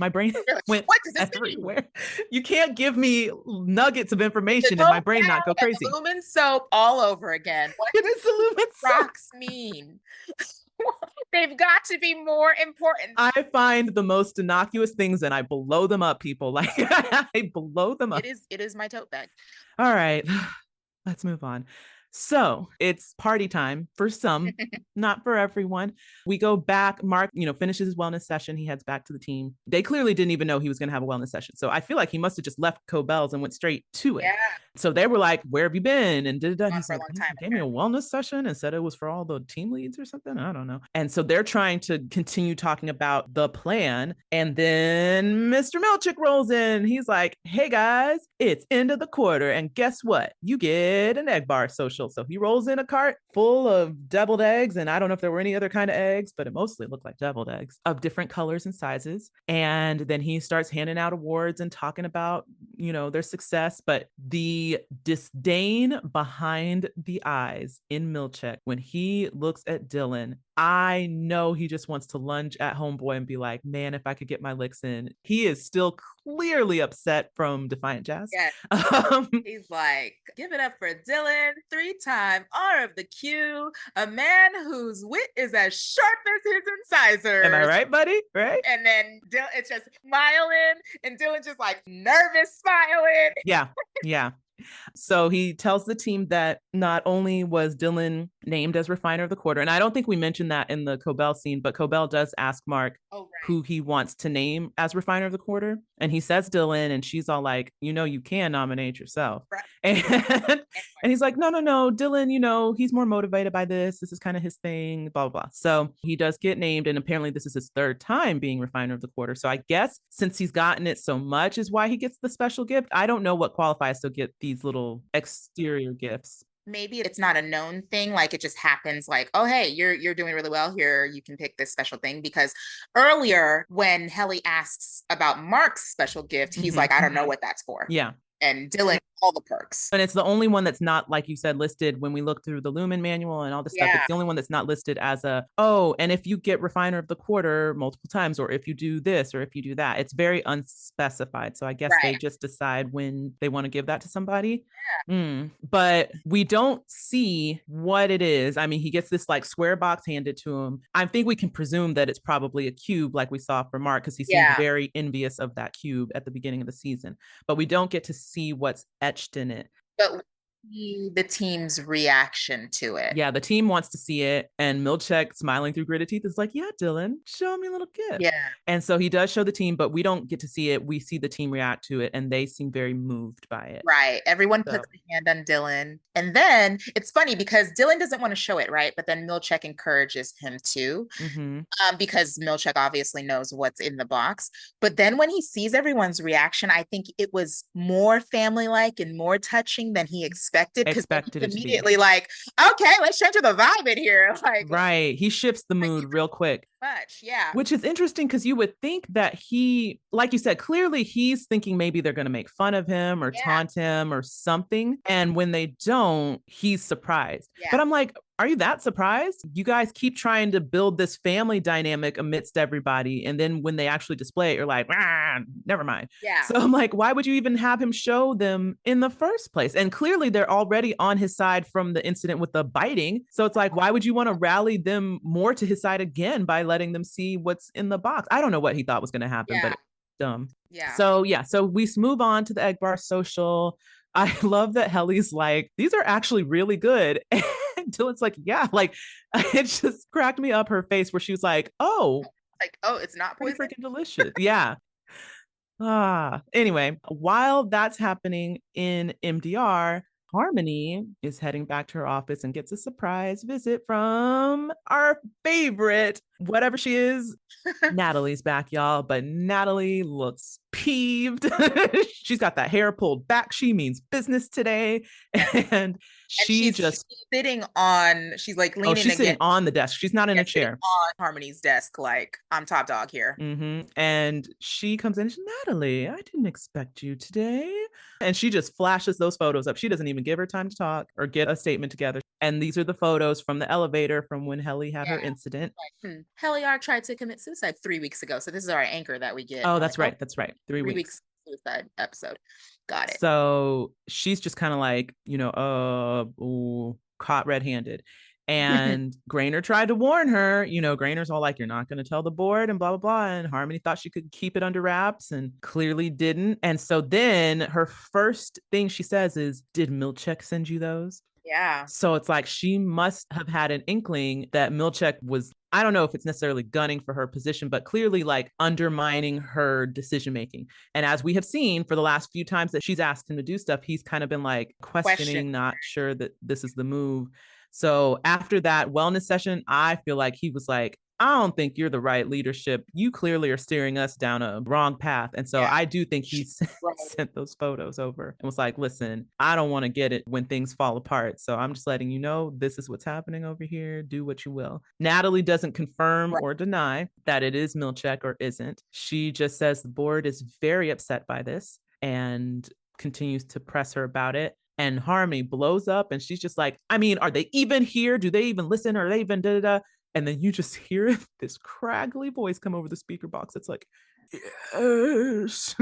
My brain went what does this everywhere. mean? You can't give me nuggets of information and my brain not go crazy. Lumen soap all over again. What does the lumen rocks mean? They've got to be more important. I find the most innocuous things and I blow them up, people. Like, I blow them up. It is my tote bag. All right, let's move on. So it's party time for some, not for everyone. We go back. Mark, finishes his wellness session. He heads back to the team. They clearly didn't even know he was going to have a wellness session. So I feel like he must have just left Cobell's and went straight to it. Yeah. So they were like, where have you been? And he's like, gave me a wellness session and said it was for all the team leads or something. I don't know. And so they're trying to continue talking about the plan. And then Mr. Milchick rolls in. He's like, hey guys, it's end of the quarter. And guess what? You get an egg bar social. So he rolls in a cart full of deviled eggs. And I don't know if there were any other kind of eggs, but it mostly looked like deviled eggs of different colors and sizes. And then he starts handing out awards and talking about, their success. But the disdain behind the eyes in Milchick when he looks at Dylan, I know he just wants to lunge at homeboy and be like, man, if I could get my licks in. He is still clearly upset from Defiant Jazz. Yes. He's like, give it up for Dylan, 3-time honor of the Q, a man whose wit is as sharp as his incisors. Am I right, buddy? Right? And then it's just smiling, and Dylan just like nervous smiling. Yeah. So he tells the team that not only was Dylan named as refiner of the quarter, and I don't think we mentioned that in the Cobell scene, but Cobell does ask Mark who he wants to name as refiner of the quarter. And he says Dylan, and she's all like, you can nominate yourself. Right. And he's like, no, Dylan, he's more motivated by this. This is kind of his thing, blah, blah, blah. So he does get named, and apparently this is his 3rd time being refiner of the quarter. So I guess since he's gotten it so much is why he gets the special gift. I don't know what qualifies to get these little exterior gifts. Maybe it's not a known thing, like it just happens, like, oh hey, you're doing really well here, you can pick this special thing. Because earlier when Helly asks about Mark's special gift, he's like, I don't know what that's for. Yeah. And Dylan, all the perks. And it's the only one that's not, like you said, listed when we look through the Lumen manual and all this stuff. It's the only one that's not listed as and if you get refiner of the quarter multiple times, or if you do this, or if you do that. It's very unspecified. So I guess they just decide when they want to give that to somebody. Yeah. But we don't see what it is. I mean, he gets this like square box handed to him. I think we can presume that it's probably a cube, like we saw for Mark, because he seemed very envious of that cube at the beginning of the season. But we don't get to see what's etched in it. But the team's reaction to it. Yeah, the team wants to see it, and Milchick, smiling through gritted teeth, is like, yeah, Dylan, show me a little gift. Yeah. And so he does show the team, but we don't get to see it. We see the team react to it, and they seem very moved by it. Right. Everyone puts a hand on Dylan. And then it's funny because Dylan doesn't want to show it, right? But then Milchick encourages him to, because Milchick obviously knows what's in the box. But then when he sees everyone's reaction, I think it was more family-like and more touching than he expected. Expected immediately, like, okay, let's change the vibe in here. Like, right. He shifts the mood real quick. much. Yeah. Which is interesting because you would think that he, like you said, clearly he's thinking maybe they're going to make fun of him or Yeah. taunt him or something. And when they don't, he's surprised. Yeah. But I'm like, are you that surprised? You guys keep trying to build this family dynamic amidst everybody. And then when they actually display it, you're like, never mind. Yeah. So I'm like, why would you even have him show them in the first place? And clearly they're already on his side from the incident with the biting. So it's like, why would you want to rally them more to his side again by letting them see what's in the box? I don't know what he thought was going to happen, but Yeah. it's dumb. Yeah. So yeah, so we move on to the egg bar social. I love that Helly's like, these are actually really good. And Dylan's like, yeah, like it just cracked me up her face where she was like, oh, Like, oh, it's not pretty poison. freaking delicious. Yeah. Anyway, while that's happening in MDR, Harmony is heading back to her office and gets a surprise visit from our favorite, whatever she is. Natalie's back, y'all, but Natalie looks peeved. She's got that hair pulled back. She means business today. And she just she's like leaning she's sitting against on the desk. She's not in a chair. on Harmony's desk, like I'm top dog here. And she comes in, she's, Natalie, I didn't expect you today. And she just flashes those photos up. She doesn't even give her time to talk or get a statement together. And these are the photos from the elevator from when Helly had her incident. Helliar tried to commit suicide 3 weeks ago. So this is our anchor that we get. Oh, that's right. That's right. 3 weeks. Suicide episode. Got it. So she's just kind of like, caught red-handed. And Grainer tried to warn her. Grainer's all like, you're not going to tell the board and blah, blah, blah. And Harmony thought she could keep it under wraps and clearly didn't. And so then her first thing she says is, did Milchek send you those? Yeah. So it's like she must have had an inkling that Milchek was, I don't know if it's necessarily gunning for her position, but clearly like undermining her decision making. And as we have seen for the last few times that she's asked him to do stuff, he's kind of been like questioning, not sure that this is the move. So after that wellness session, I feel like he was like, I don't think you're the right leadership. You clearly are steering us down a wrong path. And so I do think he sent those photos over and was like, listen, I don't want to get it when things fall apart. So I'm just letting you know, this is what's happening over here. Do what you will. Natalie doesn't confirm or deny that it is Milchek or isn't. She just says the board is very upset by this and continues to press her about it. And Harmony blows up and she's just like, I mean, are they even here? Do they even listen? Are they even da-da-da? And then you just hear this craggly voice come over the speaker box. It's like, yes.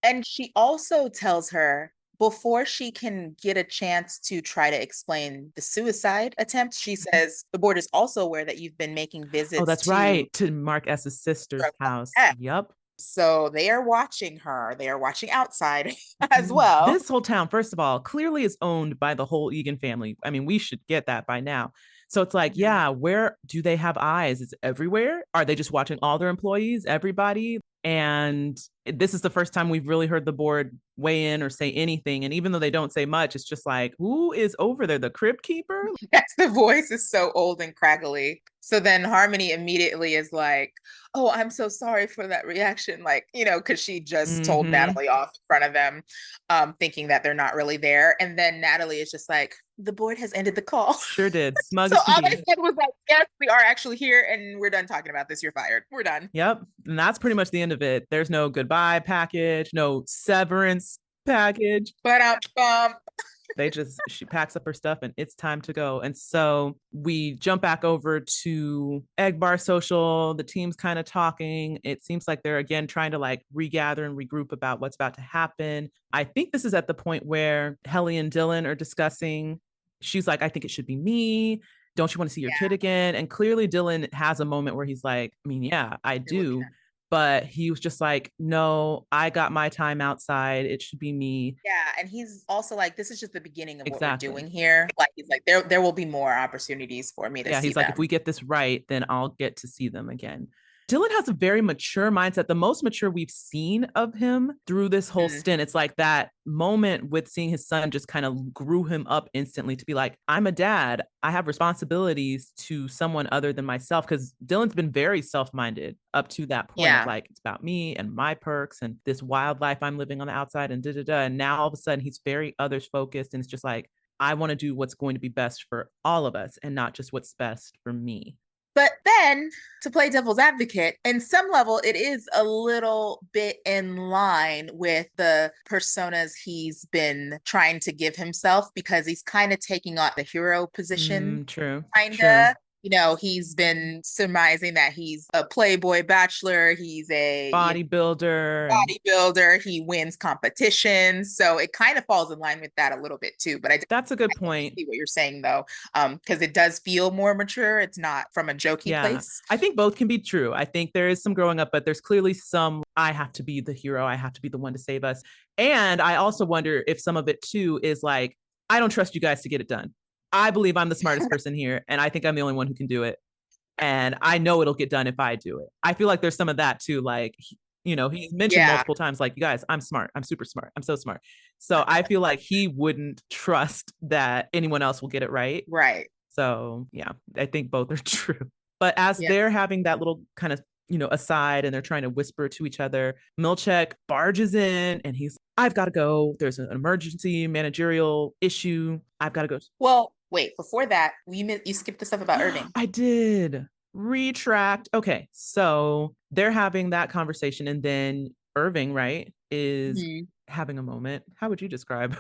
And she also tells her before she can get a chance to try to explain the suicide attempt, she says the board is also aware that you've been making visits. Oh, that's right. To Mark S.'s sister's house. Yep. So they are watching her. They are watching outside as well. This whole town, first of all, clearly is owned by the whole Egan family. I mean, we should get that by now. So it's like, yeah, where do they have eyes? Is it everywhere? Are they just watching all their employees, everybody? And this is the first time we've really heard the board weigh in or say anything. And even though they don't say much, it's just like, who is over there? The crypt keeper? Yes, the voice is so old and craggly. So then Harmony immediately is like, oh, I'm so sorry for that reaction. Like, because she just told Natalie off in front of them, thinking that they're not really there. And then Natalie is just like, the board has ended the call. Sure did. Smug. So all I said was like, yes, we are actually here and we're done talking about this. You're fired. We're done. Yep. And that's pretty much the end of it. There's no goodbye package, no severance package. But she packs up her stuff and it's time to go. And so we jump back over to Egg Bar Social. The team's kind of talking. It seems like they're again trying to like regather and regroup about what's about to happen. I think this is at the point where Helly and Dylan are discussing. She's like, I think it should be me. Don't you want to see your kid again? And clearly Dylan has a moment where he's like, I mean, yeah, I do. But he was just like, no, I got my time outside. It should be me. Yeah. And he's also like, this is just the beginning of what we're doing here. Like, he's like, there will be more opportunities for me to see them. He's like, if we get this right, then I'll get to see them again. Dylan has a very mature mindset, the most mature we've seen of him through this whole stint. It's like that moment with seeing his son just kind of grew him up instantly to be like, I'm a dad. I have responsibilities to someone other than myself. Because Dylan's been very self-minded up to that point of like, it's about me and my perks and this wild life I'm living on the outside and da-da-da. And now all of a sudden he's very others focused. And it's just like, I want to do what's going to be best for all of us and not just what's best for me. But then to play devil's advocate, in some level, it is a little bit in line with the personas he's been trying to give himself because he's kind of taking on the hero position, True. kind True. of. He's been surmising that he's a playboy bachelor. He's a Bodybuilder and bodybuilder. He wins competitions. So it kind of falls in line with that a little bit too. But that's a good I point. see what you're saying though, because it does feel more mature. It's not from a jokey Yeah, place. I think both can be true. I think there is some growing up, but there's clearly some I have to be the hero. I have to be the one to save us. And I also wonder if some of it too is like, I don't trust you guys to get it done. I believe I'm the smartest person here, and I think I'm the only one who can do it. And I know it'll get done if I do it. I feel like there's some of that too. Like, he's mentioned Yeah, multiple times, like, you guys, I'm smart. I'm super smart. I'm so smart. So I feel like he wouldn't trust that anyone else will get it right. right. So yeah, I think both are true. But as Yeah. they're having that little kind of, aside and they're trying to whisper to each other, Milchek barges in and he's, I've got to go. There's an emergency managerial issue. I've got to go. Well, wait, before that, you skipped the stuff about Irving. I did. Retract. Okay. So they're having that conversation, and then Irving, right, is having a moment. How would you describe?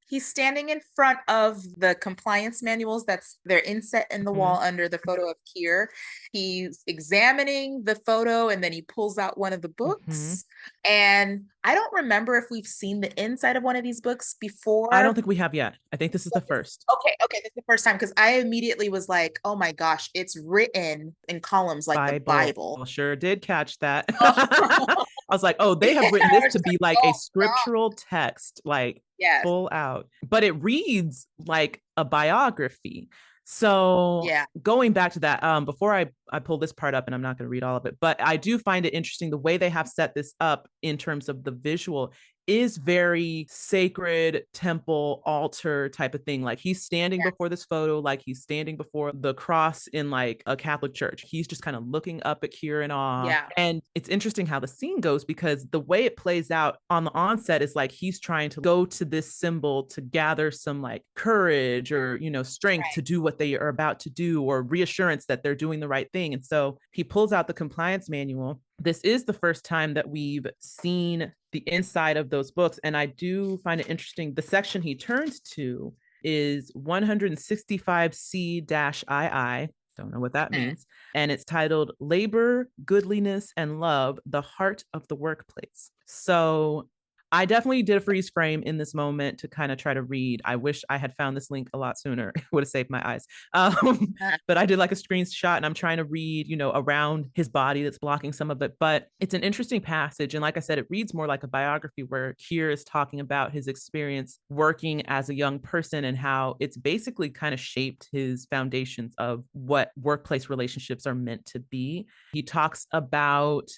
He's standing in front of the compliance manuals they're inset in the wall under the photo of Kier. He's examining the photo and then he pulls out one of the books. And I don't remember if we've seen the inside of one of these books before. I don't think we have yet. I think this is the first. Okay, this is the first time because I immediately was like, oh my gosh, it's written in columns like the Bible. Sure did catch that. I was like, oh, they have written this to be like a scriptural text, like full out. But it reads like a biography. So going back to that, before I pull this part up, and I'm not going to read all of it, but I do find it interesting the way they have set this up in terms of the visual is very sacred temple altar type of thing. Like he's standing before this photo, like he's standing before the cross in like a Catholic church. He's just kind of looking up at Kier in awe. Yeah. And it's interesting how the scene goes because the way it plays out on the onset is like he's trying to go to this symbol to gather some like courage or, strength to do what they are about to do, or reassurance that they're doing the right thing. And so he pulls out the compliance manual. This is the first time that we've seen the inside of those books. And I do find it interesting. The section he turns to is 165C-II. Don't know what that means. And it's titled Labor, Goodliness, and Love, the Heart of the Workplace. So I definitely did a freeze frame in this moment to kind of try to read. I wish I had found this link a lot sooner. It would have saved my eyes. But I did like a screenshot and I'm trying to read, around his body that's blocking some of it. But it's an interesting passage. And like I said, it reads more like a biography where Kier is talking about his experience working as a young person and how it's basically kind of shaped his foundations of what workplace relationships are meant to be. He talks about,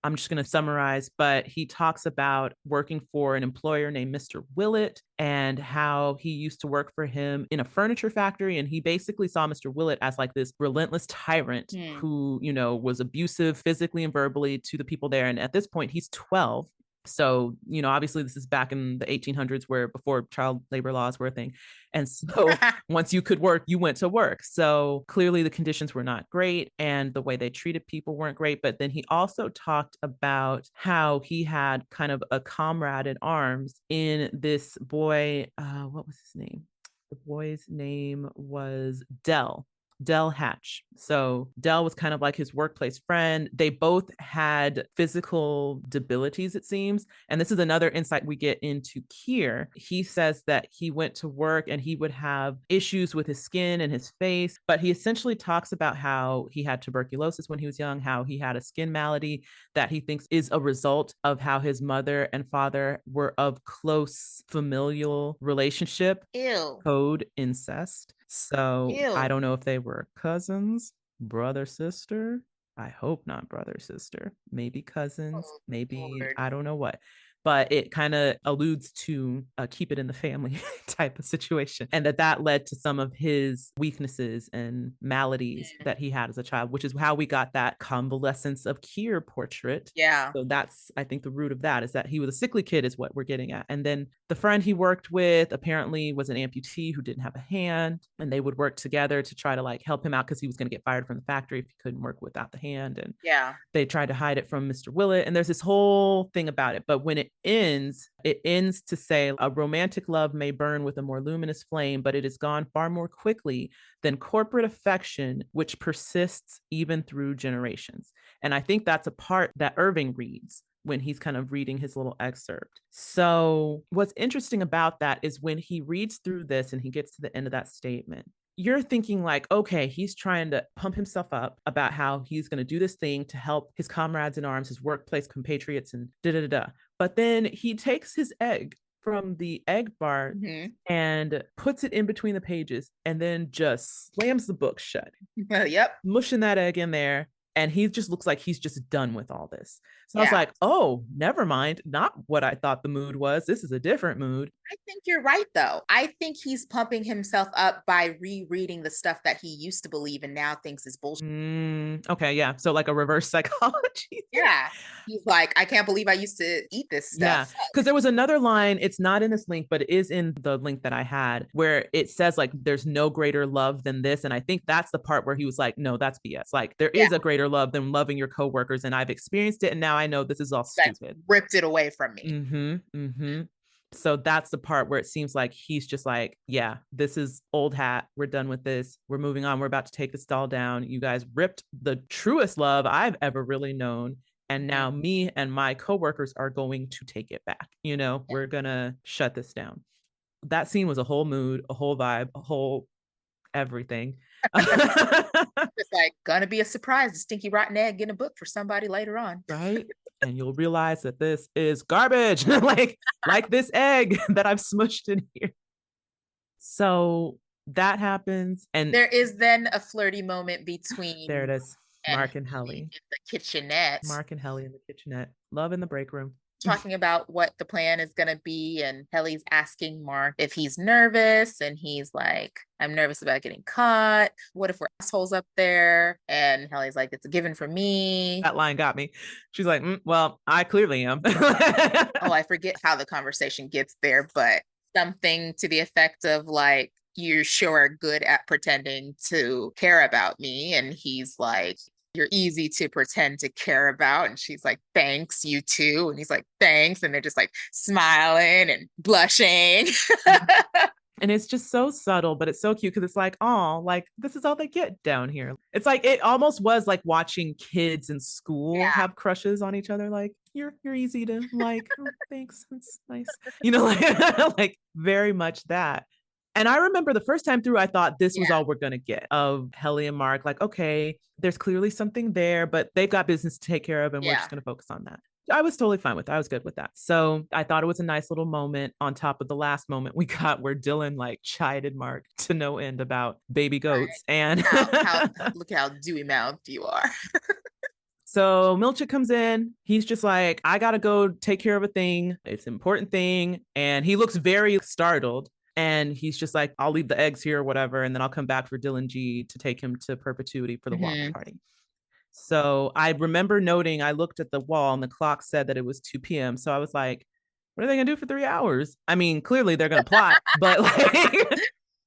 I'm just going to summarize, but he talks about working for an employer named Mr. Willett and how he used to work for him in a furniture factory. And he basically saw Mr. Willett as like this relentless tyrant who, was abusive physically and verbally to the people there. And at this point, he's 12. So, obviously this is back in the 1800s where before child labor laws were a thing. And so once you could work, you went to work. So clearly the conditions were not great and the way they treated people weren't great. But then he also talked about how he had kind of a comrade in arms in this boy. What was his name? The boy's name was Del Hatch. So Del was kind of like his workplace friend. They both had physical debilities, it seems. And this is another insight we get into Kier. He says that he went to work and he would have issues with his skin and his face, but he essentially talks about how he had tuberculosis when he was young, how he had a skin malady that he thinks is a result of how his mother and father were of close familial relationship. Ew. Code incest. So I don't know if they were cousins, brother, sister. I hope not brother, sister. Maybe cousins. Maybe Lord. I don't know what. but it kind of alludes to a keep it in the family type of situation. And that led to some of his weaknesses and maladies that he had as a child, which is how we got that convalescence of Kier portrait. Yeah. So that's, I think, the root of that is that he was a sickly kid is what we're getting at. And then the friend he worked with apparently was an amputee who didn't have a hand, and they would work together to try to like help him out because he was going to get fired from the factory if he couldn't work without the hand. And yeah, they tried to hide it from Mr. Willett. And there's this whole thing about it. But when it ends to say a romantic love may burn with a more luminous flame, but it is gone far more quickly than corporate affection, which persists even through generations. And I think that's a part that Irving reads when he's kind of reading his little excerpt. So what's interesting about that is when he reads through this and he gets to the end of that statement, you're thinking like, okay, he's trying to pump himself up about how he's going to do this thing to help his comrades in arms, his workplace compatriots, and da-da-da-da. But then he takes his egg from the egg bar and puts it in between the pages and then just slams the book shut. Yep. Mushing that egg in there. And he just looks like he's just done with all this. So I was like, oh, never mind. Not what I thought the mood was. This is a different mood. I think you're right, though. I think he's pumping himself up by rereading the stuff that he used to believe and now thinks is bullshit. Okay, yeah. So like a reverse psychology. Yeah. He's like, I can't believe I used to eat this stuff. Yeah. Because there was another line, it's not in this link, but it is in the link that I had, where it says like, there's no greater love than this. And I think that's the part where he was like, no, that's BS. Like there is a greater love than loving your coworkers. And I've experienced it. And now I know this is all stupid. That ripped it away from me. So that's the part where it seems like he's just like, yeah, this is old hat. We're done with this. We're moving on. We're about to take this doll down. You guys ripped the truest love I've ever really known. And now me and my coworkers are going to take it back. You know, we're going to shut this down. That scene was a whole mood, a whole vibe, a whole everything. It's like gonna be a surprise, a stinky rotten egg in a book for somebody later on. Right. And you'll realize that this is garbage, like this egg that I've smushed in here. So that happens. And there is then a flirty moment between there it is. Mark and Helly in the kitchenette. Mark and Helly in the kitchenette. Love in the break room. Talking about what the plan is going to be. And Helly's asking Mark if he's nervous. And he's like, I'm nervous about getting caught. What if we're assholes up there? And Helly's like, it's a given for me. That line got me. She's like, well, I clearly am. Oh, I forget how the conversation gets there, but something to the effect of like, you sure are good at pretending to care about me. And he's like, you're easy to pretend to care about. And she's like, thanks, you too. And he's like, thanks. And they're just like smiling and blushing. And it's just so subtle, but it's so cute because it's like, oh, like this is all they get down here. It's like it almost was like watching kids in school have crushes on each other. Like you're easy to like. Oh, thanks, that's nice. You know, like very much that. And I remember the first time through, I thought this was all we're going to get of Helly and Mark. Like, okay, there's clearly something there, but they've got business to take care of and we're just going to focus on that. I was totally fine with it. I was good with that. So I thought it was a nice little moment on top of the last moment we got where Dylan like chided Mark to no end about baby goats. Right. And look how dewy mouthed you are. So Milchick comes in. He's just like, I got to go take care of a thing. It's an important thing. And he looks very startled. And he's just like, I'll leave the eggs here or whatever. And then I'll come back for Dylan G to take him to perpetuity for the waffle party. So I remember noting, I looked at the wall and the clock said that it was 2 p.m. So I was like, what are they going to do for 3 hours? I mean, clearly they're going to plot, but like,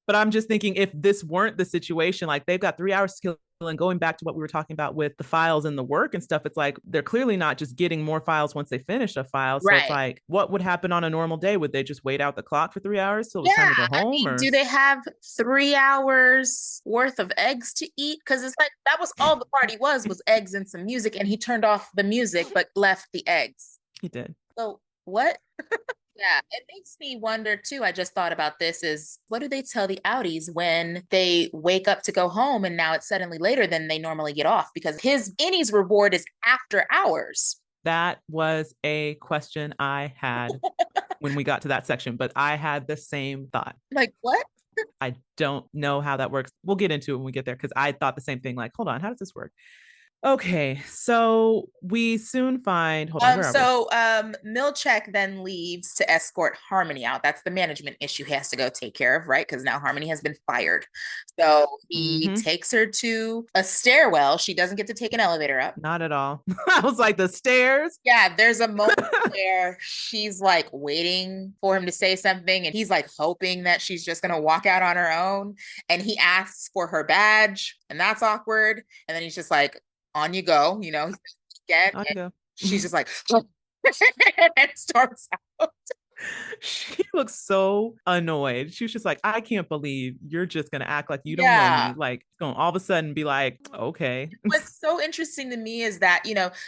but I'm just thinking if this weren't the situation, like they've got 3 hours to kill. And going back to what we were talking about with the files and the work and stuff, it's like they're clearly not just getting more files once they finish a file. So it's like, what would happen on a normal day? Would they just wait out the clock for 3 hours till it's time to go home? I mean, do they have 3 hours worth of eggs to eat? Because it's like that was all the party was eggs and some music, and he turned off the music but left the eggs. He did. So what? Yeah, it makes me wonder too. I just thought about this is what do they tell the Audis when they wake up to go home and now it's suddenly later than they normally get off because his Innie's reward is after hours. That was a question I had when we got to that section, but I had the same thought. Like what? I don't know how that works. We'll get into it when we get there because I thought the same thing. Like, hold on, how does this work? Okay, so we soon find, hold on, where are we? Milchek then leaves to escort Harmony out. That's the management issue he has to go take care of, right? Because now Harmony has been fired. So he Mm-hmm. takes her to a stairwell. She doesn't get to take an elevator up. Not at all. I was like, the stairs. Yeah, there's a moment where she's like waiting for him to say something, and he's like hoping that she's just gonna walk out on her own. And he asks for her badge, and that's awkward. And then he's just like, on you go, get. On you go. She's just like, and storms out. She looks so annoyed. She was just like, I can't believe you're just gonna act like you don't know Yeah. me. Like, gonna all of a sudden be like, okay. What's so interesting to me is that,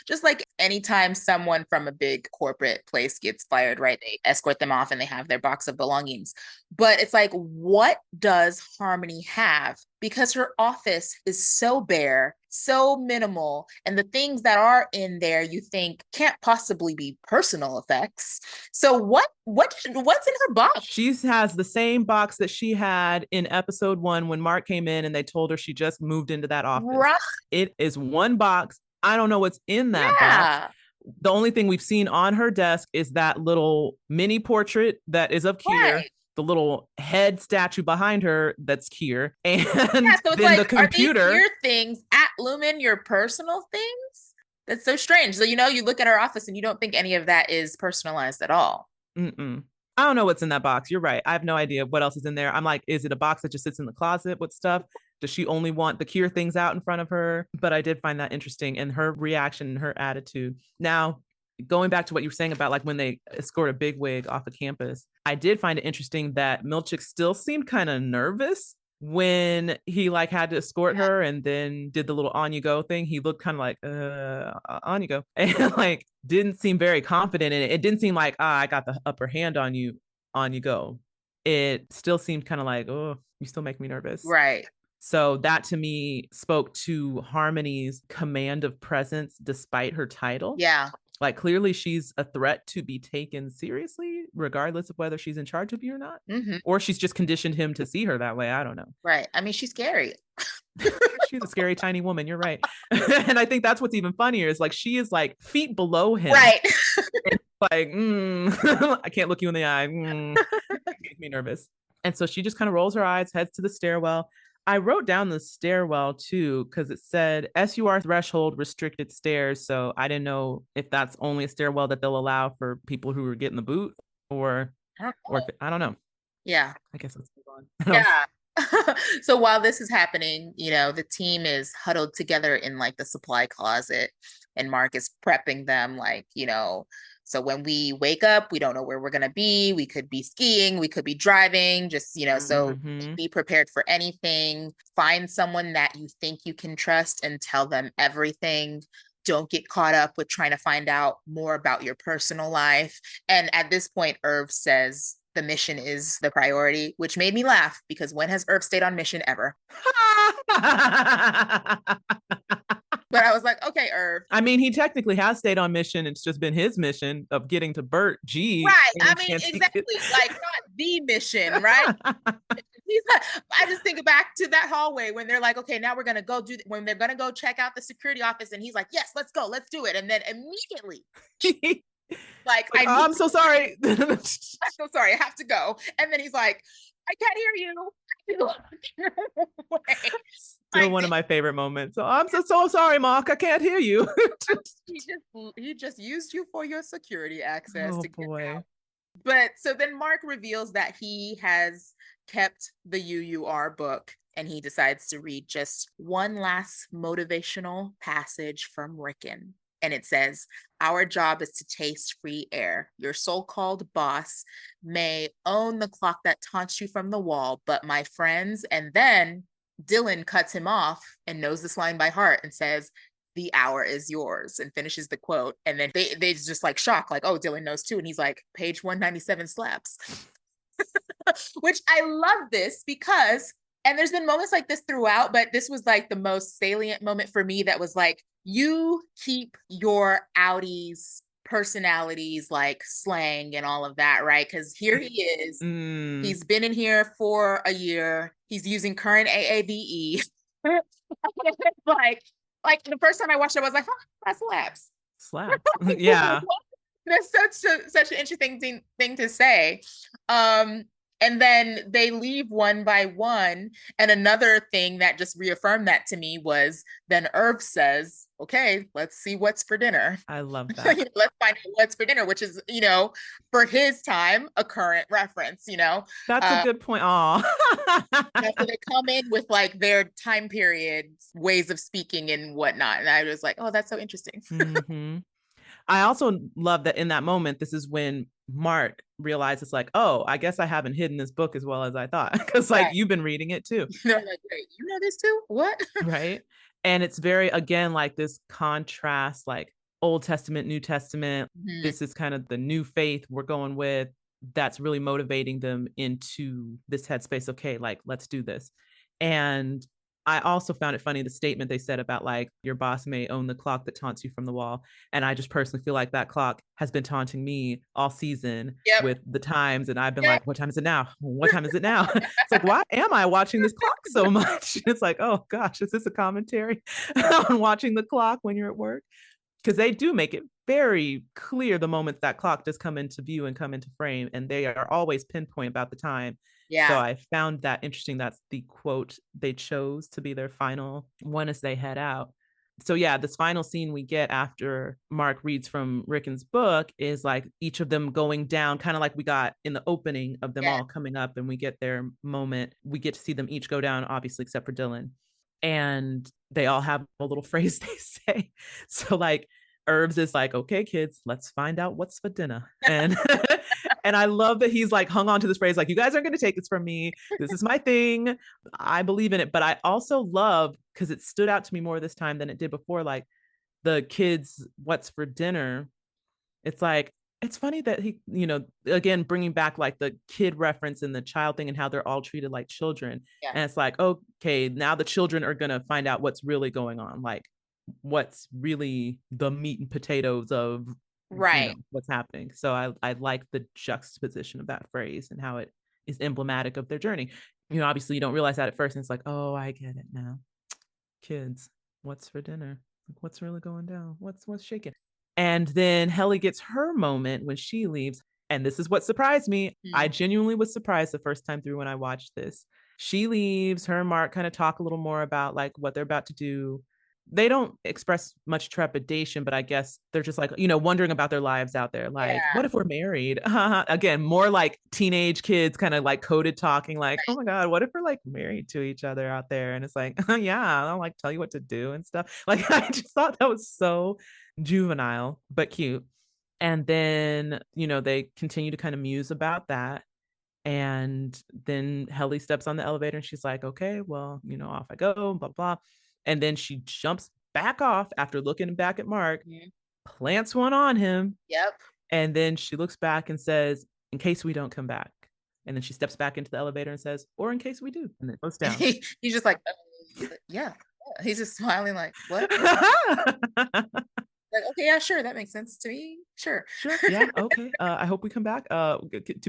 just like anytime someone from a big corporate place gets fired, right? They escort them off and they have their box of belongings. But it's like, what does Harmony have? Because her office is so bare, so minimal, and the things that are in there you think can't possibly be personal effects. So what's in her box? She has the same box that she had in episode 1 when Mark came in and they told her she just moved into that office. Right. It is one box. I don't know what's in that Yeah. box. The only thing we've seen on her desk is that little mini portrait that is of Kier. Right. The little head statue behind her that's Kier, and Yeah, so it's then like, the computer. Are these your things at Lumen your personal things? That's so strange. So you look at our office and you don't think any of that is personalized at all. Mm-mm. I don't know what's in that box. You're right. I have no idea what else is in there. I'm like, is it a box that just sits in the closet with stuff? Does she only want the Kier things out in front of her? But I did find that interesting, and her reaction and her attitude. Now, going back to what you were saying about like when they escort a bigwig off of campus, I did find it interesting that Milchick still seemed kind of nervous when he like had to escort her and then did the little on you go thing. He looked kind of like on you go, and like didn't seem very confident in it. It didn't seem like I got the upper hand on you go. It still seemed kind of like, oh, you still make me nervous. Right. So that to me spoke to Harmony's command of presence despite her title. Yeah. Like clearly she's a threat to be taken seriously, regardless of whether she's in charge of you or not. Mm-hmm. Or she's just conditioned him to see her that way. I don't know. Right. I mean, she's scary. She's a scary tiny woman. You're right. And I think that's what's even funnier is like she is like feet below him. Right. Like, I can't look you in the eye. Makes me nervous. And so she just kind of rolls her eyes, heads to the stairwell. I wrote down the stairwell too, because it said SUR threshold restricted stairs. So I didn't know if that's only a stairwell that they'll allow for people who are getting the boot or I don't know. Yeah. I guess let's move on. Yeah. So while this is happening, the team is huddled together in like the supply closet, and Mark is prepping them like, so when we wake up, we don't know where we're going to be. We could be skiing, we could be driving, just, so be prepared for anything. Find someone that you think you can trust and tell them everything. Don't get caught up with trying to find out more about your personal life. And at this point, Irv says the mission is the priority, which made me laugh because when has Irv stayed on mission ever? But I was like, okay, Irv. I mean, he technically has stayed on mission. It's just been his mission of getting to Bert G. Right. I mean, exactly. Like not the mission, right? I just think back to that hallway when they're like, okay, now we're going to go when they're going to go check out the security office. And he's like, yes, let's go. Let's do it. And then immediately like I'm so sorry. I'm so sorry. I have to go. And then he's like, I can't hear you. Still one of my favorite moments. So I'm so sorry, Mark. I can't hear you. he just used you for your security access. Oh boy. But so then Mark reveals that he has kept the UUR book, and he decides to read just one last motivational passage from Rickon. And it says, our job is to taste free air. Your so-called boss may own the clock that taunts you from the wall, but my friends, and then Dylan cuts him off and knows this line by heart and says, the hour is yours, and finishes the quote. And then they just like shocked, like, oh, Dylan knows too. And he's like, page 197 slaps. Which I love this because, and there's been moments like this throughout, but this was like the most salient moment for me that was like, you keep your outies personalities like slang and all of that, right? Because here he is. He's been in here for a year. He's using current AAVE. Like Like the first time I watched it, I was like, huh, that slaps. Slaps. Yeah. That's such an interesting thing to say. And then they leave one by one. And another thing that just reaffirmed that to me was then Irv says, okay, let's see what's for dinner. I love that. Let's find out what's for dinner, which is, for his time, a current reference, That's a good point. Oh. so they come in with like their time periods, ways of speaking and whatnot. And I was like, oh, that's so interesting. Mm-hmm. I also love that in that moment, this is when Mark realizes like, oh, I guess I haven't hidden this book as well as I thought. Because like you've been reading it too. They're like, wait, you know this too? What? Right. And it's very, again, like this contrast, like Old Testament, New Testament. Mm-hmm. This is kind of the new faith we're going with. That's really motivating them into this headspace. Okay, like, let's do this. And I also found it funny, the statement they said about like your boss may own the clock that taunts you from the wall. And I just personally feel like that clock has been taunting me all season with the times. And I've been like, what time is it now? What time is it now? It's like, why am I watching this clock so much? It's like, oh gosh, is this a commentary on watching the clock when you're at work? Because they do make it very clear the moment that clock does come into view and come into frame. And they are always pinpoint about the time. Yeah. So I found that interesting. That's the quote they chose to be their final one as they head out. So yeah, this final scene we get after Mark reads from Rickon's book is like each of them going down, kind of like we got in the opening of them all coming up, and we get their moment. We get to see them each go down, obviously, except for Dylan. And they all have a little phrase they say. So like Herbs is like, okay, kids, let's find out what's for dinner. And and I love that he's like hung on to this phrase, like, you guys aren't going to take this from me. This is my thing. I believe in it. But I also love, because it stood out to me more this time than it did before, like the kids, what's for dinner. It's like, it's funny that he, again, bringing back like the kid reference and the child thing and how they're all treated like children. Yeah. And it's like, okay, now the children are going to find out what's really going on. Like what's really the meat and potatoes of what's happening. So I like the juxtaposition of that phrase and how it is emblematic of their journey. Obviously you don't realize that at first, and it's like, oh, I get it now. Kids, what's for dinner? Like, what's really going down? What's shaking? And then Helly gets her moment when she leaves. And this is what surprised me. I genuinely was surprised the first time through when I watched this. She leaves, her and Mark kind of talk a little more about like what they're about to do. They don't express much trepidation, but I guess they're just like, wondering about their lives out there. Like, what if we're married? Again, more like teenage kids kind of like coded talking like, oh my God, what if we're like married to each other out there? And it's like, yeah, I'll like tell you what to do and stuff. Like, I just thought that was so juvenile, but cute. And then, they continue to kind of muse about that. And then Helly steps on the elevator and she's like, okay, well, off I go, blah, blah. And then she jumps back off after looking back at Mark, plants one on him. Yep. And then she looks back and says, in case we don't come back. And then she steps back into the elevator and says, or in case we do. And then goes down. He's just like, yeah. He's just smiling like, what? Like, okay, yeah, sure, that makes sense to me. Sure. Yeah, okay. I hope we come back. To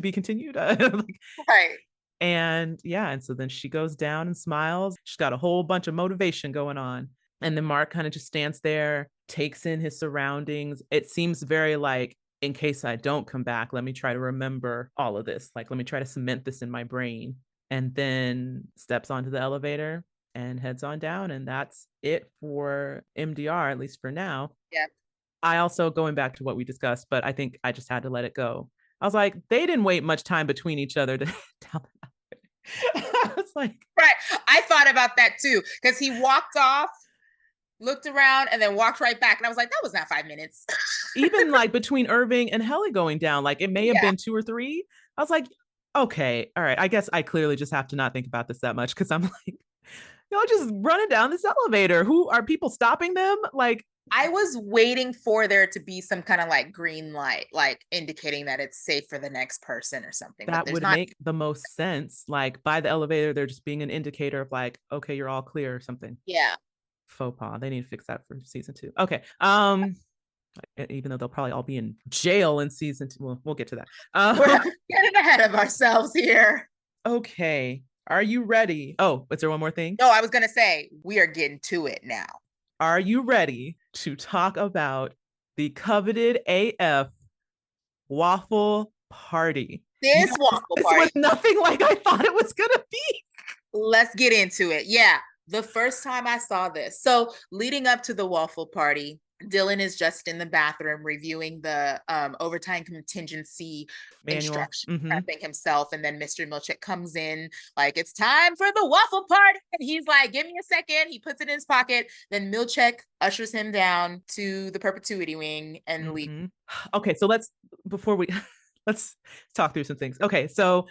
be continued. Right. And yeah, and so then she goes down and smiles. She's got a whole bunch of motivation going on. And then Mark kind of just stands there, takes in his surroundings. It seems very like, in case I don't come back, let me try to remember all of this. Like, let me try to cement this in my brain. And then steps onto the elevator and heads on down. And that's it for MDR, at least for now. Yeah. I also, going back to what we discussed, but I think I just had to let it go. I was like, they didn't wait much time between each other to tell them. I was like, right. I thought about that too, because he walked off, looked around, and then walked right back. And I was like, that was not 5 minutes. Even like between Irving and Helly going down, like it may have been 2 or 3. I was like, okay, all right. I guess I clearly just have to not think about this that much, because I'm like, just running down this elevator. Who are people stopping them? Like, I was waiting for there to be some kind of like green light, like indicating that it's safe for the next person or something. That would make the most sense. Like by the elevator, they're just being an indicator of like, okay, you're all clear or something. Yeah. Faux pas. They need to fix that for season 2. Okay. Even though they'll probably all be in jail in season 2. Well, we'll get to that. We're getting ahead of ourselves here. Okay. Are you ready? Oh, is there one more thing? No, I was going to say, we are getting to it now. are you ready to talk about the coveted AF waffle party? You This guys, waffle this was party. nothing like I thought it was gonna be. Let's get into it. Yeah. The first time I saw this. So leading up to the waffle party, Dylan is just in the bathroom reviewing the overtime contingency Manual. instruction, prepping himself. And then Mr. Milchick comes in, like, it's time for the waffle party. And he's like, give me a second. He puts it in his pocket. Then Milchick ushers him down to the perpetuity wing and leaves. Okay, so let's talk through some things. Okay, so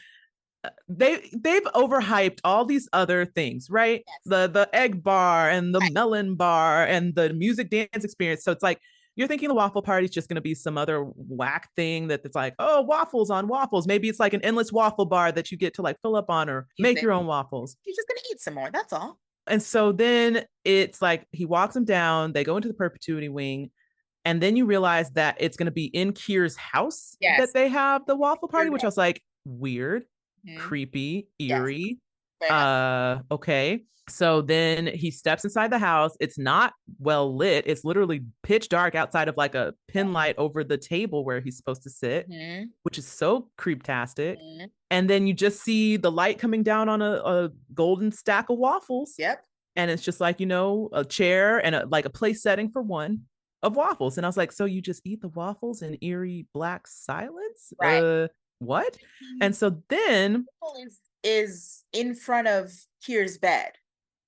they've overhyped all these other things, right? Yes. The egg bar and the Right. melon bar and the music dance experience. So it's like you're thinking the waffle party is just going to be some other whack thing that it's like, oh, waffles on waffles. Maybe it's like an endless waffle bar that you get to like fill up on or make your own waffles. You're just gonna eat some more. That's all. And so then it's like he walks them down. They go into the perpetuity wing. And then you realize that it's going to be in Kier's house that they have the waffle party, which I was like, weird, creepy, eerie. Okay. So then he steps inside the house. It's not well lit. It's literally pitch dark outside of like a pin light over the table where he's supposed to sit, which is so creeptastic. And then you just see the light coming down on a golden stack of waffles. Yep. And it's just like, a chair and like a place setting for one of waffles. And I was like, so you just eat the waffles in eerie black silence? Right. What? And so then is in front of Kier's bed.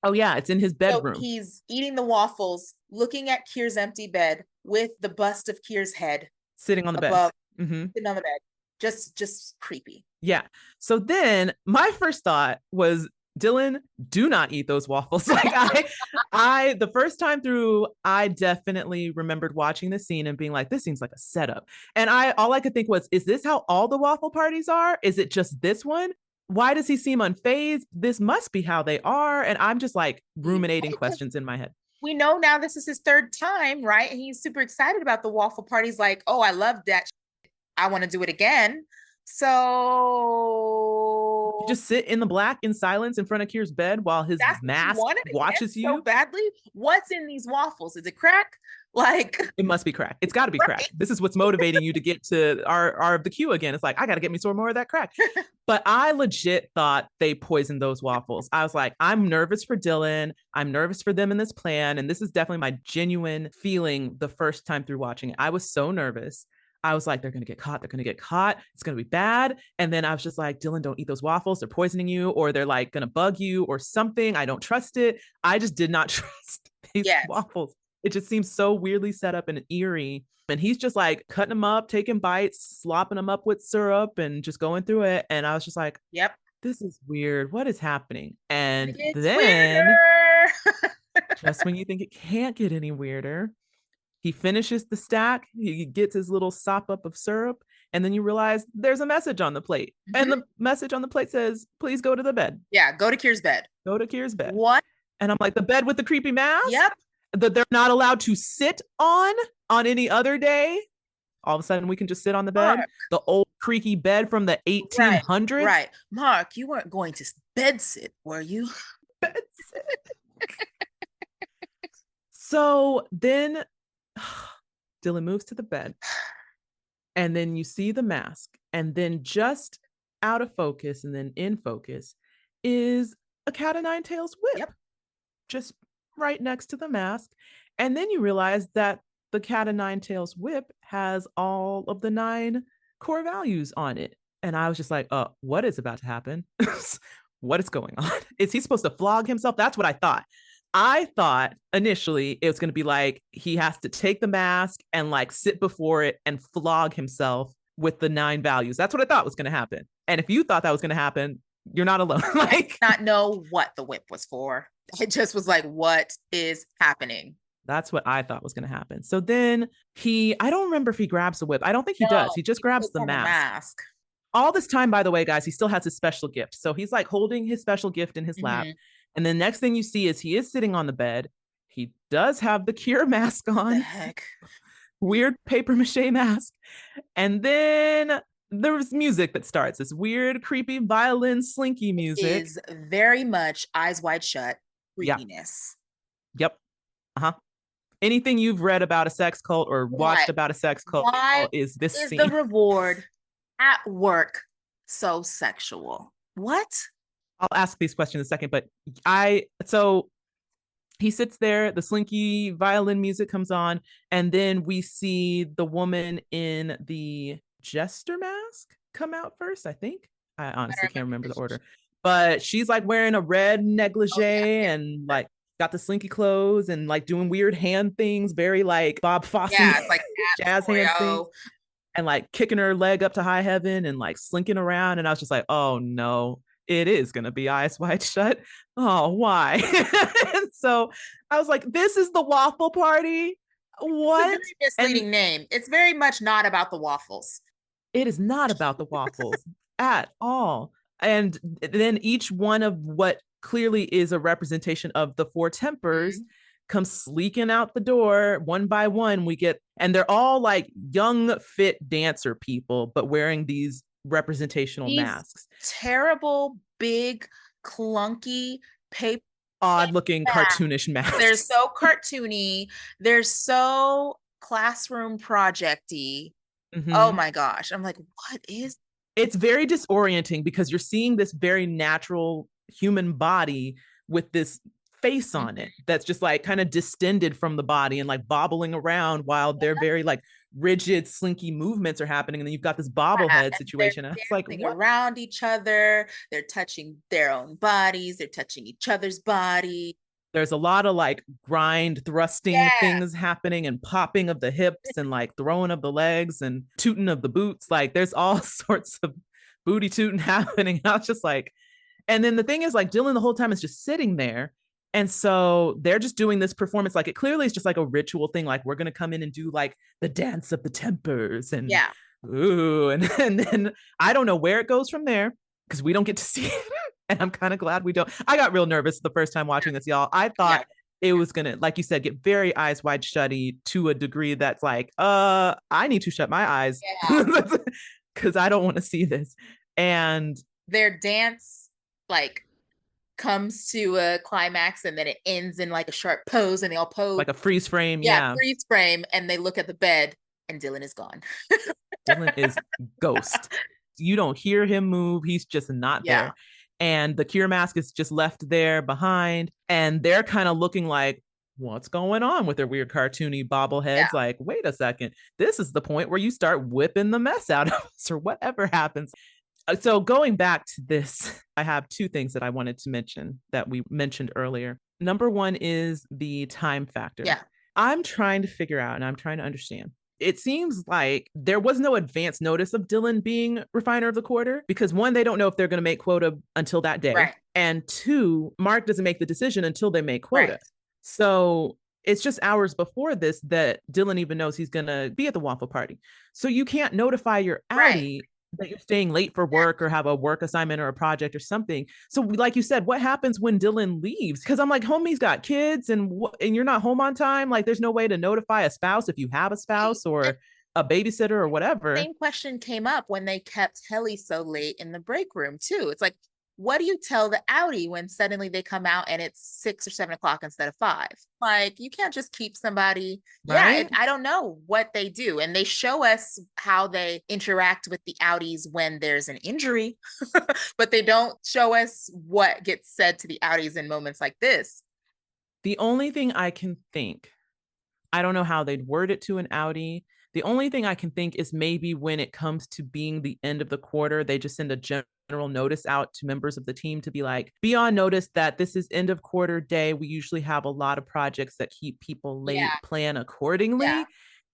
Oh yeah, it's in his bedroom. So he's eating the waffles, looking at Kier's empty bed with the bust of Kier's head sitting on the above, bed. Sitting on the bed. Just creepy. Yeah. So then my first thought was, Dylan, do not eat those waffles. Like I the first time through, I definitely remembered watching the scene and being like, this seems like a setup. And all I could think was, is this how all the waffle parties are? Is it just this one? Why does he seem unfazed? This must be how they are. And I'm just like ruminating questions in my head. We know now this is his third time, right? And he's super excited about the waffle parties. Like, oh, I love that. I want to do it again. So you just sit in the black in silence in front of Kier's bed while his mask watches you so badly. What's in these waffles? Is it crack? Like, it must be crack. It's got to be crack. This is what's motivating you to get to our the queue again. It's like, I got to get me some more of that crack. But I legit thought they poisoned those waffles. I was like, I'm nervous for Dylan. I'm nervous for them in this plan. And this is definitely my genuine feeling the first time through watching it. I was so nervous. I was like, they're going to get caught. They're going to get caught. It's going to be bad. And then I was just like, Dylan, don't eat those waffles. They're poisoning you, or they're like going to bug you or something. I don't trust it. I just did not trust these waffles. It just seems so weirdly set up and eerie. And he's just like cutting them up, taking bites, slopping them up with syrup and just going through it. And I was just like, yep, this is weird. What is happening? And then just when you think it can't get any weirder, he finishes the stack, he gets his little sop up of syrup, and then you realize there's a message on the plate. And the message on the plate says, please go to the bed. Yeah, go to Kier's bed. Go to Kier's bed. What? And I'm like, the bed with the creepy mask? Yep. That they're not allowed to sit on any other day. All of a sudden, we can just sit on the bed. Mark. The old creaky bed from the 1800s. Right. Mark, you weren't going to bed sit, were you? Bed sit. So then Dylan moves to the bed, and then you see the mask, and then just out of focus and then in focus is a cat o' nine tails whip. Yep. Just right next to the mask. And then you realize that the cat o' nine tails whip has all of the 9 core values on it. And I was just like, what is about to happen? What is going on? Is he supposed to flog himself? That's what I thought. I thought initially it was going to be like he has to take the mask and like sit before it and flog himself with the 9 values. That's what I thought was going to happen. And if you thought that was going to happen, you're not alone. Like, I did not know what the whip was for. It just was like, what is happening? That's what I thought was going to happen. So then I don't remember if he grabs the whip. I don't think he does. He just grabs the mask. All this time, by the way, guys, he still has his special gift. So he's like holding his special gift in his lap. And the next thing you see is he is sitting on the bed. He does have the Cure mask on. The heck? Weird paper mache mask. And then there's music that starts. This weird, creepy violin slinky music. It is very much Eyes Wide Shut creepiness. Yep. Anything you've read about a sex cult or watched Why? about a sex cult Why is this is the scene. reward at work so sexual? What? I'll ask these questions in a second, but so he sits there, the slinky violin music comes on, and then we see the woman in the jester mask come out first, I think. I honestly can't remember the order. But she's like wearing a red negligee and like got the slinky clothes and like doing weird hand things, very like Bob Fosse It's like jazz hands things, and like kicking her leg up to high heaven and like slinking around. And I was just like, oh no, it is going to be Eyes Wide Shut. Oh, why? And so I was like, this is the waffle party. What? It's a very misleading name. It's very much not about the waffles. It is not about the waffles at all. And then each one of what clearly is a representation of the four tempers comes sleeking out the door one by one. And they're all like young, fit dancer people, but wearing these representational masks. Terrible, big, clunky, paper. Odd looking cartoonish masks. They're so cartoony. They're so classroom projecty. Oh my gosh. I'm like, what is? It's very disorienting because you're seeing this very natural human body with this face on it that's just like kind of distended from the body and like bobbling around while they're very like rigid, slinky movements are happening. And then you've got this bobblehead situation. And it's like around each other. They're touching their own bodies. They're touching each other's body. There's a lot of like grind thrusting things happening and popping of the hips and like throwing of the legs and tooting of the boots. Like there's all sorts of booty tooting happening. I was just like, and then the thing is like Dylan the whole time is just sitting there. And so they're just doing this performance. Like it clearly is just like a ritual thing. Like we're going to come in and do like the dance of the tempers and ooh. And then I don't know where it goes from there because we don't get to see it. And I'm kind of glad we don't. I got real nervous the first time watching this, y'all. I thought it was going to, like you said, get very Eyes Wide Shutty to a degree that's like, I need to shut my eyes because I don't want to see this. And their dance like comes to a climax and then it ends in like a sharp pose and they all pose. Like a freeze frame. Freeze frame. And they look at the bed and Dylan is gone. Dylan is ghost. You don't hear him move. He's just not there. And the cure mask is just left there behind. And they're kind of looking like, what's going on with their weird cartoony bobbleheads? Like, wait a second. This is the point where you start whipping the mess out of us or whatever happens. So going back to this, I have two things that I wanted to mention that we mentioned earlier. Number one is the time factor. I'm trying to figure out and I'm trying to understand. It seems like there was no advance notice of Dylan being refiner of the quarter because one, they don't know if they're going to make quota until that day. And two, Mark doesn't make the decision until they make quota. So it's just hours before this that Dylan even knows he's going to be at the waffle party. So you can't notify your outie that you're staying late for work or have a work assignment or a project or something. So like you said, what happens when Dylan leaves? Because I'm like, homie's got kids and you're not home on time. Like there's no way to notify a spouse if you have a spouse or a babysitter or whatever. Same question came up when they kept Helly so late in the break room too. It's like, what do you tell the outie when suddenly they come out and it's 6 or 7 o'clock instead of 5? Like, you can't just keep somebody. I don't know what they do. And they show us how they interact with the outies when there's an injury, but they don't show us what gets said to the outies in moments like this. The only thing I can think, I don't know how they'd word it to an outie. The only thing I can think is maybe when it comes to being the end of the quarter, they just send a general notice out to members of the team to be like, be on notice that this is end of quarter day. We usually have a lot of projects that keep people late, plan accordingly.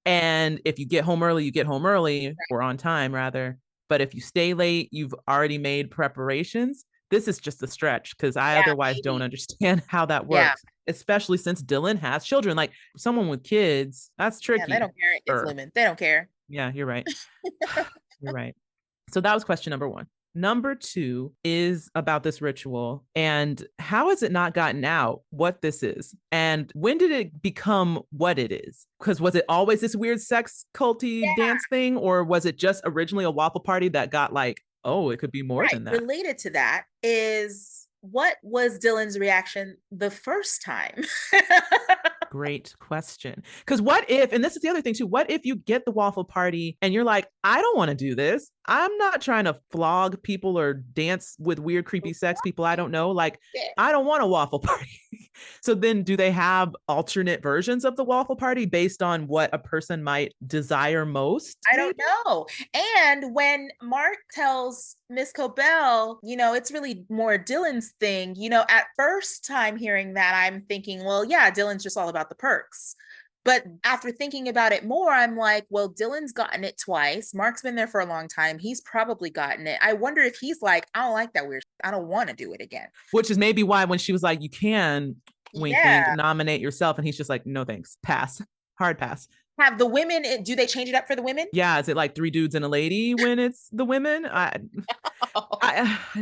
And if you get home early, you get home early or on time rather. But if you stay late, you've already made preparations. This is just a stretch because I otherwise don't understand how that works, especially since Dylan has children. Like someone with kids, that's tricky. They don't care. It's women. They don't care. Yeah, you're right. You're right. So that was question number one. Number two is about this ritual and how has it not gotten out what this is? And when did it become what it is? Because was it always this weird sex culty dance thing? Or was it just originally a waffle party that got like, oh, it could be more than that? Related to that is what was Dylan's reaction the first time? Great question. Because what if, and this is the other thing too, what if you get the waffle party and you're like, I don't want to do this. I'm not trying to flog people or dance with weird, creepy sex people I don't know. Like, I don't want a waffle party. So then do they have alternate versions of the waffle party based on what a person might desire most? I don't know. And when Mark tells Miss Cobell, it's really more Dylan's thing, at first time hearing that, I'm thinking, well, yeah, Dylan's just all about the perks. But after thinking about it more, I'm like, well, Dylan's gotten it twice. Mark's been there for a long time. He's probably gotten it. I wonder if he's like, I don't like that weird. I don't want to do it again. Which is maybe why when she was like, you can wink, Yeah. wink, nominate yourself. And he's just like, no, thanks. Pass. Hard pass. Have the women, do they change it up for the women? Yeah. Is it like 3 dudes and a lady when it's the women? I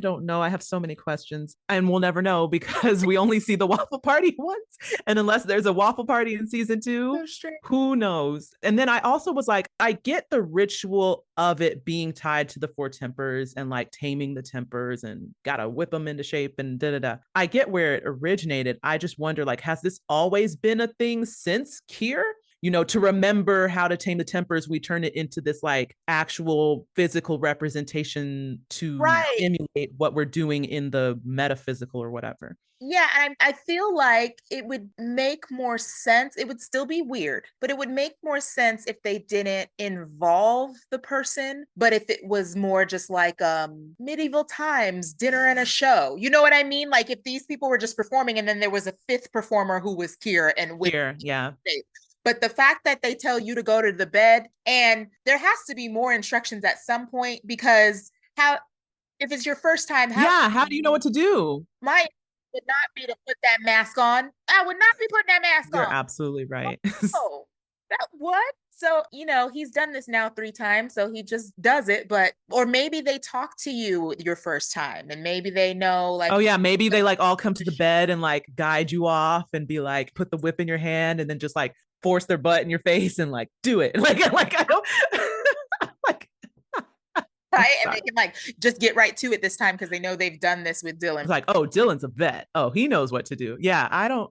don't know. I have so many questions and we'll never know because we only see the waffle party once. And unless there's a waffle party in season 2, who knows? And then I also was like, I get the ritual of it being tied to the 4 tempers and like taming the tempers and gotta whip them into shape and da-da-da. I get where it originated. I just wonder, like, has this always been a thing since Kier? To remember how to tame the tempers, we turn it into this like actual physical representation to emulate what we're doing in the metaphysical or whatever. Yeah, and I feel like it would make more sense. It would still be weird, but it would make more sense if they didn't involve the person, but if it was more just like medieval times, dinner and a show. You know what I mean? Like if these people were just performing and then there was a 5th performer who was Kier and with yeah. But the fact that they tell you to go to the bed, and there has to be more instructions at some point, because if it's your first time, how do you know what to do? My would not be to put that mask on. I would not be putting that mask on. You're absolutely right. Oh, what? So, he's done this now 3 times, so he just does it. But, or maybe they talk to you your first time and maybe they know, like, oh yeah, maybe they like all come to the bed and like guide you off and be like, put the whip in your hand and then just like force their butt in your face and like do it. Like I don't like right? And they can like just get right to it this time because they know they've done this with Dylan. It's like, oh, Dylan's a vet. Oh, he knows what to do. Yeah, I don't.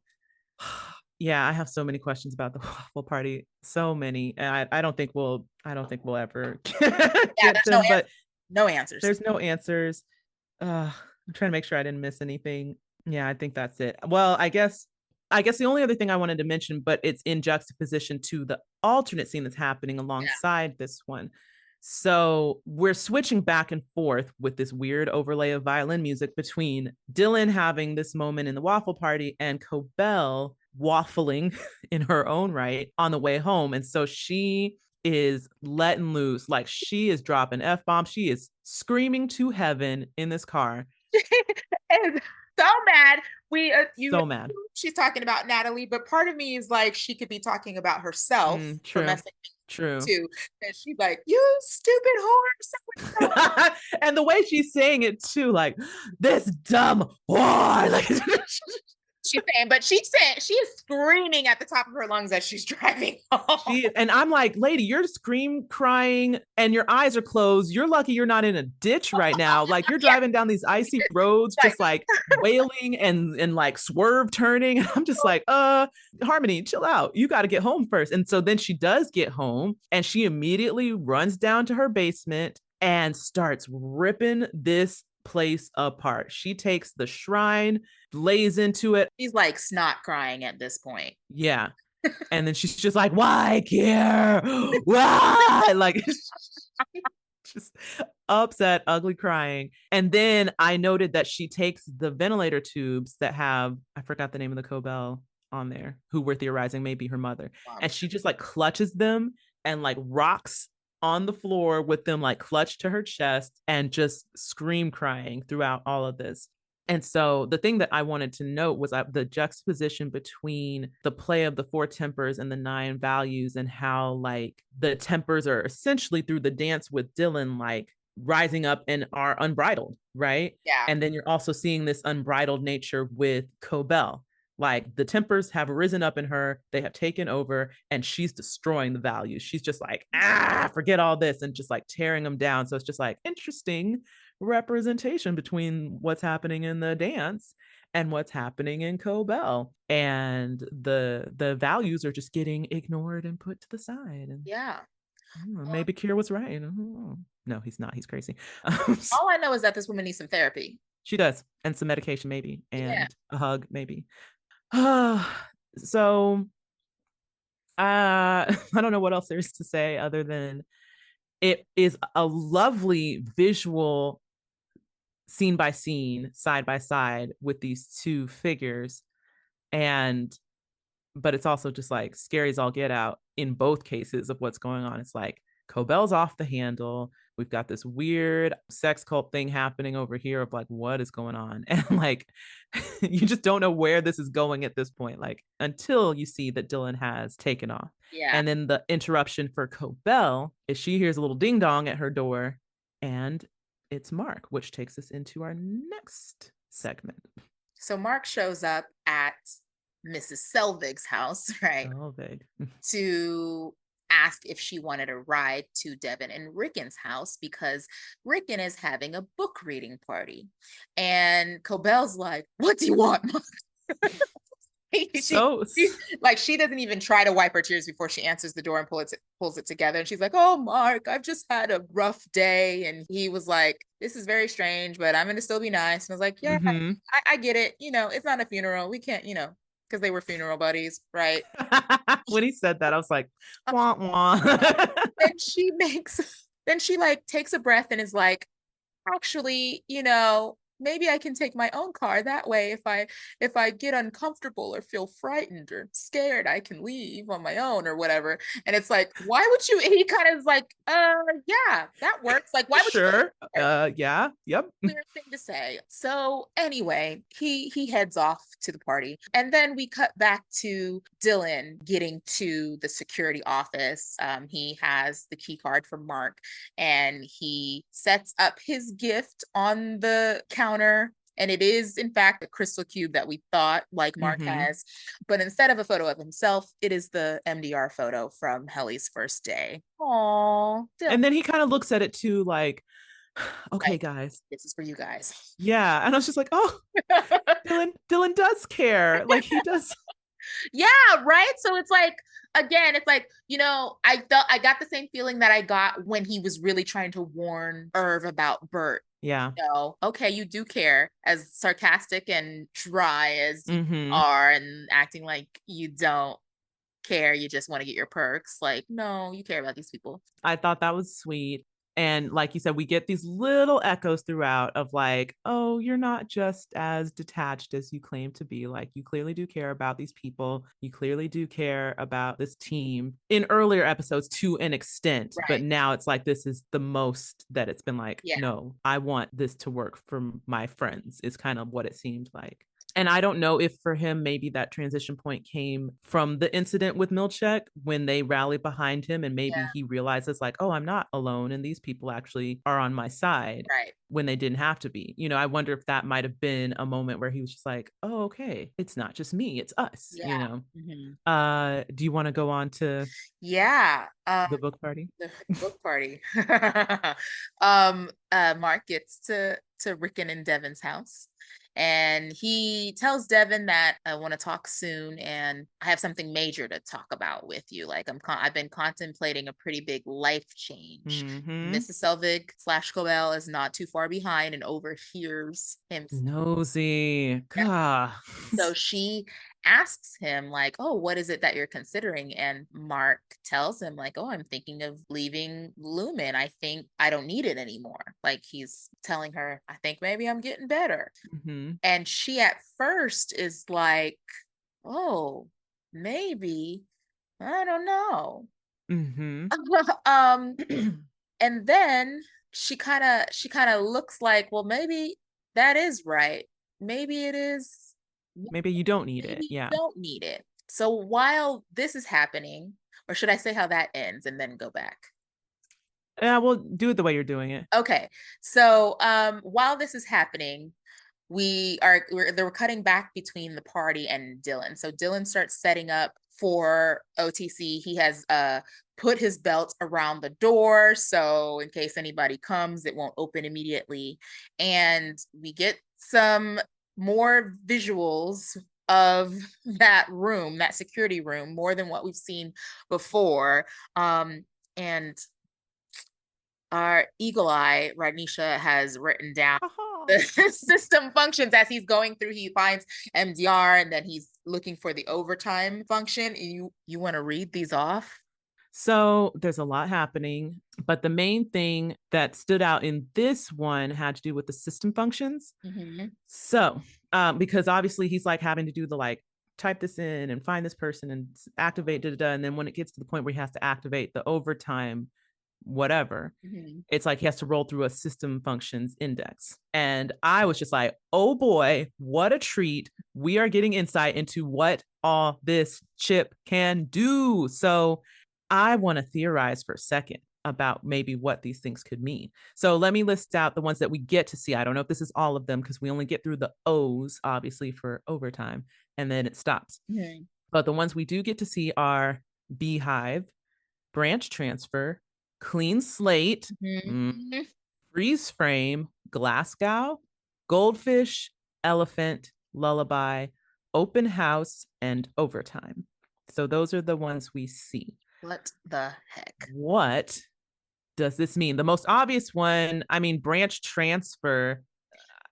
Yeah, I have so many questions about the waffle party. So many, and I don't think we'll ever get them. But no answers. There's no answers. I'm trying to make sure I didn't miss anything. Yeah, I think that's it. Well, I guess the only other thing I wanted to mention, but it's in juxtaposition to the alternate scene that's happening alongside this one. So we're switching back and forth with this weird overlay of violin music between Dylan having this moment in the waffle party and Cobell waffling in her own right on the way home. And so she is letting loose, like she is dropping F-bombs. She is screaming to heaven in this car. And so mad. So mad. She's talking about Natalie, but part of me is like, she could be talking about herself for messing True. Too. And she's like, you stupid whore. And the way she's saying it too, like, this dumb whore. Like, she's saying, but she is screaming at the top of her lungs as she's driving home. And I'm like, lady, you're scream crying and your eyes are closed. You're lucky you're not in a ditch right now. Like you're driving down these icy roads, just like wailing and like swerve turning. And I'm just like, Harmony, chill out. You got to get home first. And so then she does get home and she immediately runs down to her basement and starts ripping this place apart. She takes the shrine, lays into it. She's like snot crying at this point. Yeah. And then she's just like, why care? Why? Like just upset, ugly crying. And then I noted that she takes the ventilator tubes that have, I forgot the name of the Cobell on there, who we're theorizing may be her mother. Wow. And she just like clutches them and like rocks on the floor with them like clutched to her chest and just scream crying throughout all of this. And so the thing that I wanted to note was the juxtaposition between the play of the 4 tempers and the 9 values and how like the tempers are essentially through the dance with Dylan, like rising up and are unbridled, right? Yeah. And then you're also seeing this unbridled nature with Cobell. Like the tempers have risen up in her, they have taken over, and she's destroying the values. She's just like, forget all this, and just like tearing them down. So it's just like interesting representation between what's happening in the dance. and what's happening in Cobell. And the values are just getting ignored and put to the side. And Yeah. maybe Kier was right. No, he's not. He's crazy. All I know is that this woman needs some therapy. She does. And some medication, maybe. Yeah. And a hug, maybe. So I don't know what else there's to say other than it is a lovely visual scene by scene, side by side with these two figures. But it's also just like scary as all get out in both cases of what's going on. It's like Cobell's off the handle. We've got this weird sex cult thing happening over here of like, what is going on? And like, you just don't know where this is going at this point, like until you see that Dylan has taken off. Yeah. And then the interruption for Cobell is she hears a little ding dong at her door, and it's Mark, which takes us into our next segment. So Mark shows up at Mrs. Selvig's house, right? Selvig. To ask if she wanted a ride to Devin and Rickon's house because Rickon is having a book reading party. And Cobell's like, what do you want, Mark? She doesn't even try to wipe her tears before she answers the door and pulls it together. And she's like, oh, Mark, I've just had a rough day. And he was like, this is very strange, but I'm going to still be nice. And I was like, yeah, I get it. It's not a funeral. We can't, because they were funeral buddies, right? When he said that, I was like, wah, wah. Then she like takes a breath and is like, actually, maybe I can take my own car. That way, if I get uncomfortable or feel frightened or scared, I can leave on my own or whatever. And it's like, why would you? He kind of is like, yeah, that works. Like, why would sure. Yeah, yep. Weird thing to say. So anyway, he heads off to the party, and then we cut back to Dylan getting to the security office. He has the key card from Mark, and he sets up his gift on the counter. And it is, in fact, a crystal cube that we thought like Mark has. But instead of a photo of himself, it is the MDR photo from Helly's first day. Aww. And then he kind of looks at it too, like, okay, like, guys, this is for you guys. Yeah. And I was just like, oh, Dylan does care. Like, he does. Yeah, right. So it's like, again, it's like, I got the same feeling that I got when he was really trying to warn Irv about Bert. Yeah. Okay, you do care, as sarcastic and dry as you are and acting like you don't care, you just want to get your perks. Like, no, you care about these people. I thought that was sweet. And like you said, we get these little echoes throughout of like, oh, you're not just as detached as you claim to be. Like, you clearly do care about these people. You clearly do care about this team in earlier episodes to an extent. Right. But now it's like, this is the most that it's been like, no, I want this to work for my friends is kind of what it seemed like. And I don't know if for him, maybe that transition point came from the incident with Milchek when they rallied behind him and maybe he realizes like, oh, I'm not alone and these people actually are on my side when they didn't have to be. I wonder if that might have been a moment where he was just like, oh, okay, it's not just me, it's us, Do you want to go on to the book party? The book party. Mark gets to Rickon and Devin's house. And he tells Devin that I want to talk soon and I have something major to talk about with you. Like I've been contemplating a pretty big life change. Mrs. Selvig / Cobell is not too far behind and overhears him. Nosy. God. So she asks him like, oh, what is it that you're considering? And Mark tells him like, oh, I'm thinking of leaving Lumen. I think I don't need it anymore. Like he's telling her, I think maybe I'm getting better. And she at first is like, oh, maybe, I don't know. And then she kind of looks like, well, maybe that is right. Maybe it is. Maybe you don't need it. Yeah. You don't need it. So while this is happening, or should I say how that ends and then go back? Yeah, well, do it the way you're doing it. Okay. So while this is happening, we're cutting back between the party and Dylan. So Dylan starts setting up for OTC. He has put his belt around the door, so in case anybody comes, it won't open immediately. And we get some more visuals of that room, that security room, more than what we've seen before. And our eagle eye, Rodnesha, has written down the system functions as he's going through. He finds MDR and then he's looking for the overtime function. And you want to read these off? So there's a lot happening, but the main thing that stood out in this one had to do with the system functions. Mm-hmm. So, because obviously he's like having to do the like type this in and find this person and activate and then when it gets to the point where he has to activate the overtime whatever, Mm-hmm. it's like he has to roll through a system functions index. And I was just like, oh boy, what a treat. We are getting insight into what all this chip can do. So I want to theorize for a second about maybe what these things could mean. So let me list out the ones that we get to see. I don't know if this is all of them because we only get through the O's, obviously, for overtime, and then it stops. Mm-hmm. But the ones we do get to see are Beehive, Branch Transfer, Clean Slate, Mm-hmm. Freeze Frame, Glasgow, Goldfish, Elephant, Lullaby, Open House, and Overtime. So those are the ones we see. What the heck? What does this mean? The most obvious one, I mean, Branch Transfer.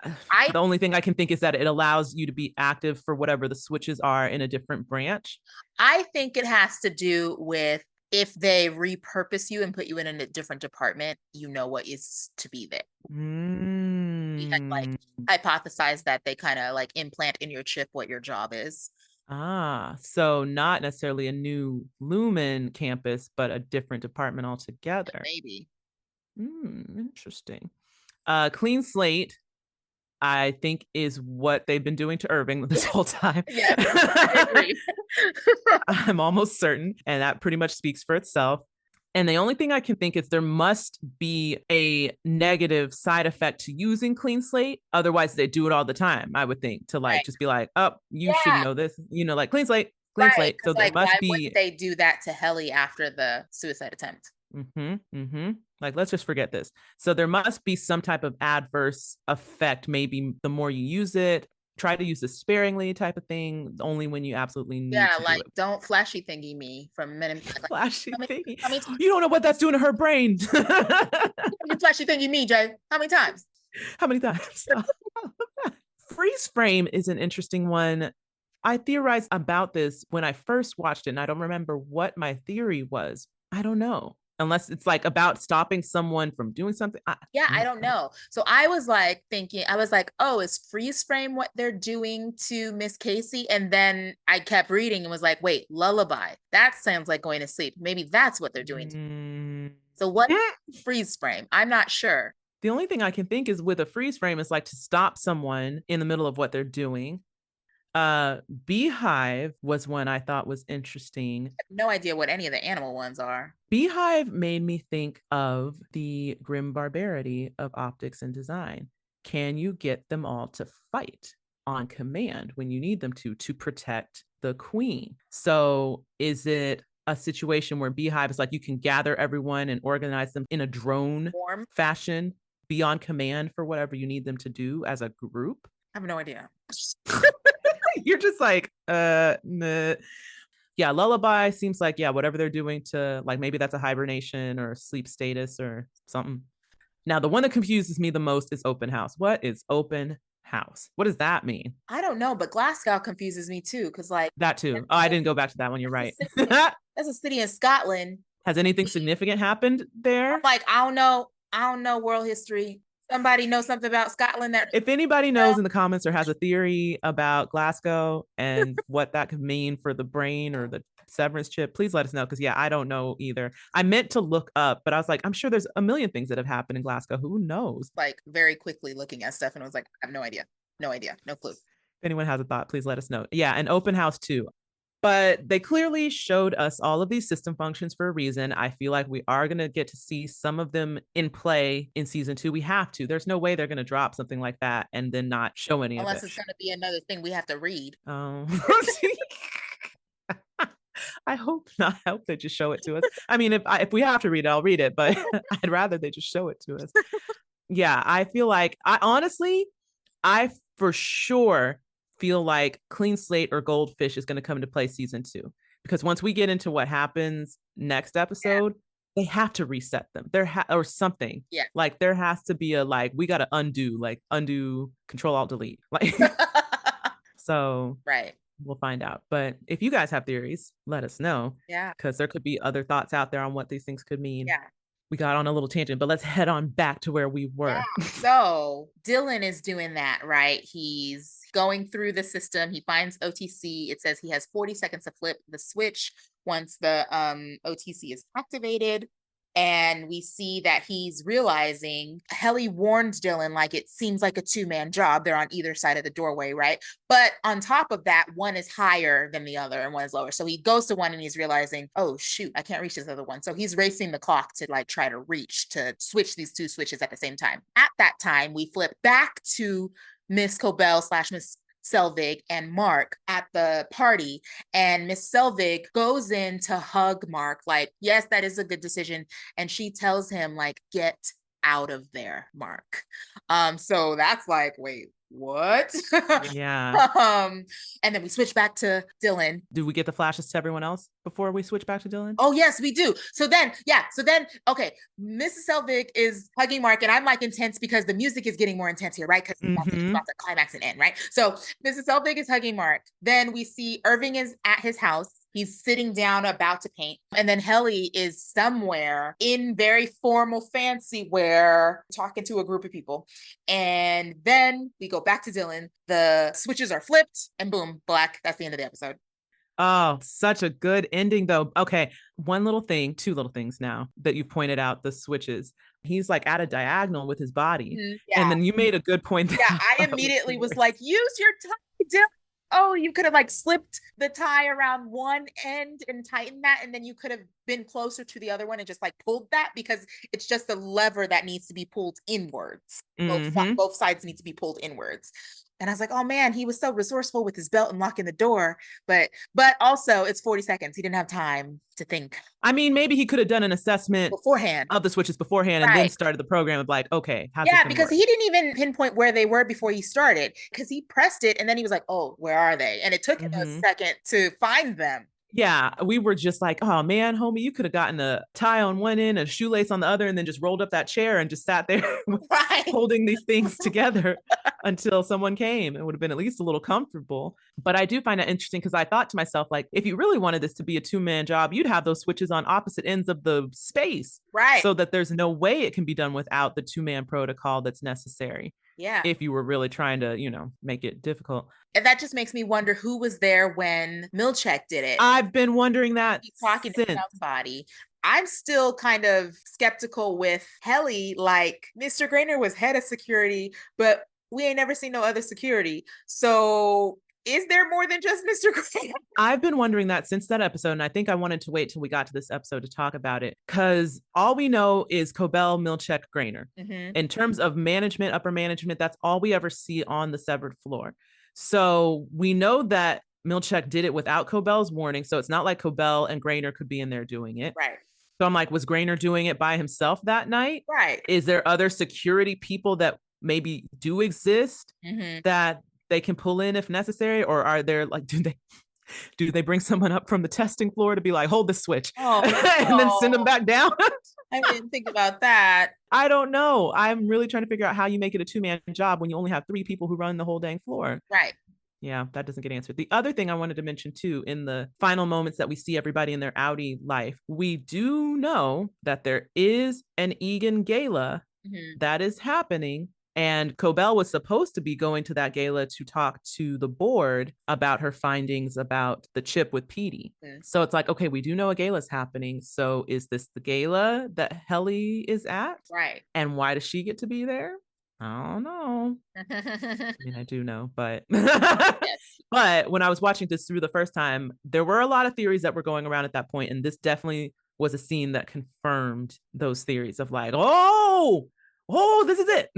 The only thing I can think is that it allows you to be active for whatever the switches are in a different branch. I think it has to do with if they repurpose you and put you in a different department, you know what is to be there. We had like hypothesized that they kind of like implant in your chip what your job is. So not necessarily a new Lumen campus, but a different department altogether. Maybe. Interesting. Clean Slate, I think, is what they've been doing to Irving this whole time. Yeah, I agree. I'm almost certain. And that pretty much speaks for itself. And the only thing I can think is there must be a negative side effect to using Clean Slate. Otherwise, they do it all the time, I would think, to like just be like, oh, you should know this, like Clean Slate, Clean Slate. So there must be. Why would they do that to Helly after the suicide attempt? Like, let's just forget this. So there must be some type of adverse effect. Maybe the more you use it, try to use this sparingly type of thing, only when you absolutely need to like, do it. Don't flashy thingy me from men. Like, flashy thingy. You don't know what that's doing to her brain. Flashy thingy me, Jay. How many times? How many times? Freeze frame is an interesting one. I theorized about this when I first watched it, and I don't remember what my theory was. I don't know. Unless it's like about stopping someone from doing something. I don't know. So I was like thinking, oh, is freeze frame what they're doing to Miss Casey? And then I kept reading and was like, wait, lullaby. That sounds like going to sleep. Maybe that's what they're doing. So what freeze frame? I'm not sure. The only thing I can think is with a freeze frame is like to stop someone in the middle of what they're doing. Beehive was one I thought was interesting. I have no idea what any of the animal ones are. Beehive made me think of the grim barbarity of optics and design. Can you get them all to fight on command when you need them to protect the queen? So is it a situation where Beehive is like you can gather everyone and organize them in a drone fashion, be on command for whatever you need them to do as a group? I have no idea. You're just like, nah. Yeah, lullaby seems like, whatever they're doing to, like, maybe that's a hibernation or sleep status or something. Now, the one that confuses me the most is open house. What is open house? What does that mean? I don't know, but Glasgow confuses me too, because like that too. Oh, I didn't go back to that one. You're right. That's a city in Scotland. Has anything significant happened there? Like, I don't know world history. Somebody knows something about Scotland that if anybody knows in the comments or has a theory about Glasgow and what that could mean for the brain or the severance chip, please let us know, because I don't know either. I meant to look up, but I was like, I'm sure there's a million things that have happened in Glasgow. Who knows? Like, very quickly looking at stuff and I was like, I have no idea, no clue. If anyone has a thought, please let us know. And open house too. But they clearly showed us all of these system functions for a reason. I feel like we are going to get to see some of them in play in season 2. We have to. There's no way they're going to drop something like that and then not show any of it. Unless it's going to be another thing we have to read. Oh. I hope not. I hope they just show it to us. I mean, if we have to read it, I'll read it, but I'd rather they just show it to us. I feel like I honestly, I for sure feel like Clean Slate or Goldfish is going to come into play season 2, because once we get into what happens next episode, they have to reset them. Or something. Yeah. Like there has to be a we got to undo, Control Alt Delete. Like so Right. we'll find out. But if you guys have theories, let us know. Yeah. Because there could be other thoughts out there on what these things could mean. Yeah. We got on a little tangent, but let's head on back to where we were. Yeah. So Dylan is doing that, right? He's going through the system. He finds OTC. It says he has 40 seconds to flip the switch once the OTC is activated. And we see that he's realizing Helly warned Dylan, like, it seems like a two-man job. They're on either side of the doorway, right? But on top of that, one is higher than the other and one is lower. So he goes to one and he's realizing, oh, shoot, I can't reach this other one. So he's racing the clock to like try to switch these two switches at the same time. At that time, we flip back to Miss Cobell / Miss Selvig and Mark at the party, and Miss Selvig goes in to hug Mark, like, yes, that is a good decision, and she tells him, like, get out of there, Mark. So that's like, wait, what? Yeah. And then we switch back to Dylan. Do we get the flashes to everyone else before we switch back to Dylan? Oh, yes, we do. So then, okay, Mrs. Selvig is hugging Mark, and I'm like intense because the music is getting more intense here, right? Because it's about to climax and end, right? So Mrs. Selvig is hugging Mark. Then we see Irving is at his house. He's sitting down about to paint. And then Helly is somewhere in very formal fancy wear talking to a group of people. And then we go back to Dylan. The switches are flipped and boom, black. That's the end of the episode. Oh, such a good ending though. Okay, two little things now that you've pointed out, the switches. He's like at a diagonal with his body. Yeah. And then you made a good point. Yeah, I immediately was like, use your tie, Dylan. Oh, you could have like slipped the tie around one end and tightened that, and then you could have been closer to the other one and just like pulled that, because it's just a lever that needs to be pulled inwards. Both sides need to be pulled inwards. And I was like, oh man, he was so resourceful with his belt and locking the door. But also it's 40 seconds. He didn't have time to think. I mean, maybe he could have done an assessment beforehand of the switches beforehand, and then started the program of like, okay, how's yeah, because he didn't even pinpoint where they were before he started, because he pressed it and then he was like, oh, where are they? And it took him a second to find them. Yeah, we were just like, oh man, homie, you could have gotten a tie on one end, a shoelace on the other, and then just rolled up that chair and just sat there holding these things together until someone came. It would have been at least a little comfortable. But I do find it interesting because I thought to myself, like, if you really wanted this to be a two-man job, you'd have those switches on opposite ends of the space. Right. So that there's no way it can be done without the two-man protocol that's necessary. Yeah. If you were really trying to, make it difficult. And that just makes me wonder who was there when Milchek did it. I've been wondering that. He's talking to somebody. I'm still kind of skeptical with Helly, like Mr. Grainer was head of security, but we ain't never seen no other security. So is there more than just Mr. Grainer? I've been wondering that since that episode, and I think I wanted to wait till we got to this episode to talk about it, because all we know is Cobell, Milchek, Grainer. In terms of management, upper management, that's all we ever see on the severed floor. So we know that Milchek did it without Cobell's warning, so it's not like Cobell and Grainer could be in there doing it. Right. So I'm like, was Grainer doing it by himself that night? Right. Is there other security people that maybe do exist that they can pull in if necessary? Or are there like, do they bring someone up from the testing floor to be like, hold the switch and then send them back down? I didn't think about that. I don't know. I'm really trying to figure out how you make it a two-man job when you only have 3 people who run the whole dang floor. Right. Yeah, that doesn't get answered. The other thing I wanted to mention too, in the final moments that we see everybody in their outie life, we do know that there is an Egan gala that is happening. And Cobell was supposed to be going to that gala to talk to the board about her findings about the chip with Petey. So it's like, okay, we do know a gala is happening. So is this the gala that Helly is at? Right. And why does she get to be there? I don't know. I mean, I do know, but but when I was watching this through the first time, there were a lot of theories that were going around at that point, and this definitely was a scene that confirmed those theories of like, oh, this is it.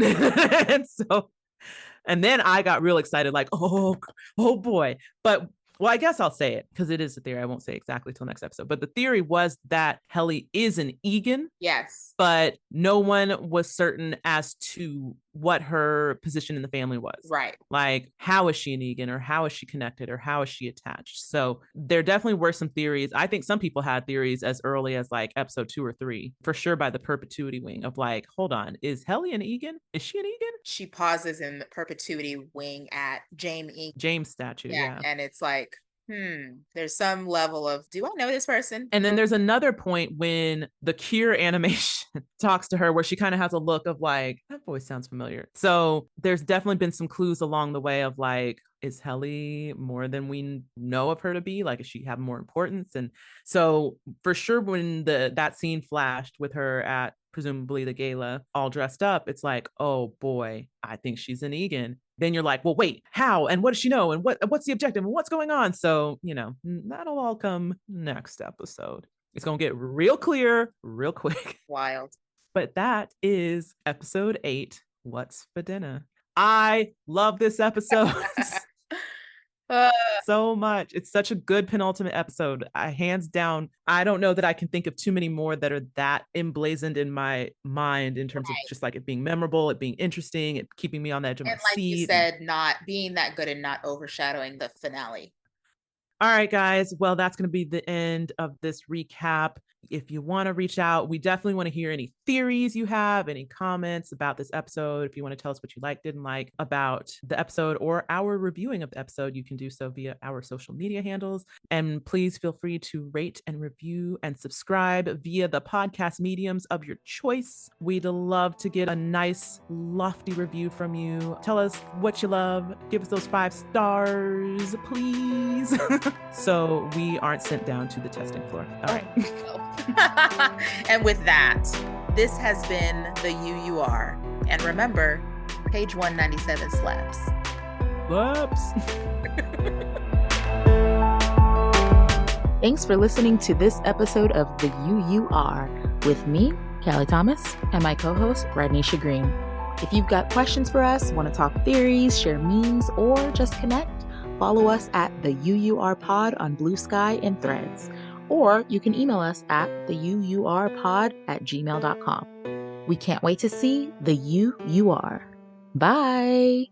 and then I got real excited, like, oh boy. But well, I guess I'll say it because it is a theory. I won't say exactly till next episode. But the theory was that Helly is an Egan. Yes. But no one was certain as to what her position in the family was. Right. Like, how is she an Egan, or how is she connected, or how is she attached? So there definitely were some theories. I think some people had theories as early as like episode 2 or 3, for sure, by the perpetuity wing of like, hold on, is Helly an Egan? Is she an Egan? She pauses in the perpetuity wing at James statue. Yeah. And it's like, there's some level of, do I know this person? And then there's another point when the Cure animation talks to her where she kind of has a look of like, that voice sounds familiar. So there's definitely been some clues along the way of like, is Helly more than we know of her to be? Like, does she have more importance? And so for sure, when that scene flashed with her at presumably the gala all dressed up, it's like, oh boy, I think she's an Egan. Then you're like, well, wait, how? And what does she know? And what's the objective? And what's going on? So, that'll all come next episode. It's going to get real clear real quick. Wild. But that is episode 8, What's for Dinner? I love this episode. So much. It's such a good penultimate episode. Hands down, I don't know that I can think of too many more that are that emblazoned in my mind in terms of just like it being memorable, it being interesting, it keeping me on the edge of my seat. And like you said, not being that good and not overshadowing the finale. All right, guys. Well, that's going to be the end of this recap. If you want to reach out, we definitely want to hear any theories you have, any comments about this episode. If you want to tell us what you liked, didn't like about the episode, or our reviewing of the episode, you can do so via our social media handles. And please feel free to rate and review and subscribe via the podcast mediums of your choice. We'd love to get a nice, lofty review from you. Tell us what you love. Give us those 5 stars, please. So we aren't sent down to the testing floor. All right. And with that, this has been the UUR. And remember, page 197 slaps. Slaps. Thanks for listening to this episode of the UUR with me, Callie Thomas, and my co-host, Rodnesha Green. If you've got questions for us, want to talk theories, share memes, or just connect, follow us at the UUR Pod on Blue Sky and Threads. Or you can email us at theUURpod@gmail.com. We can't wait to see the UUR. Bye!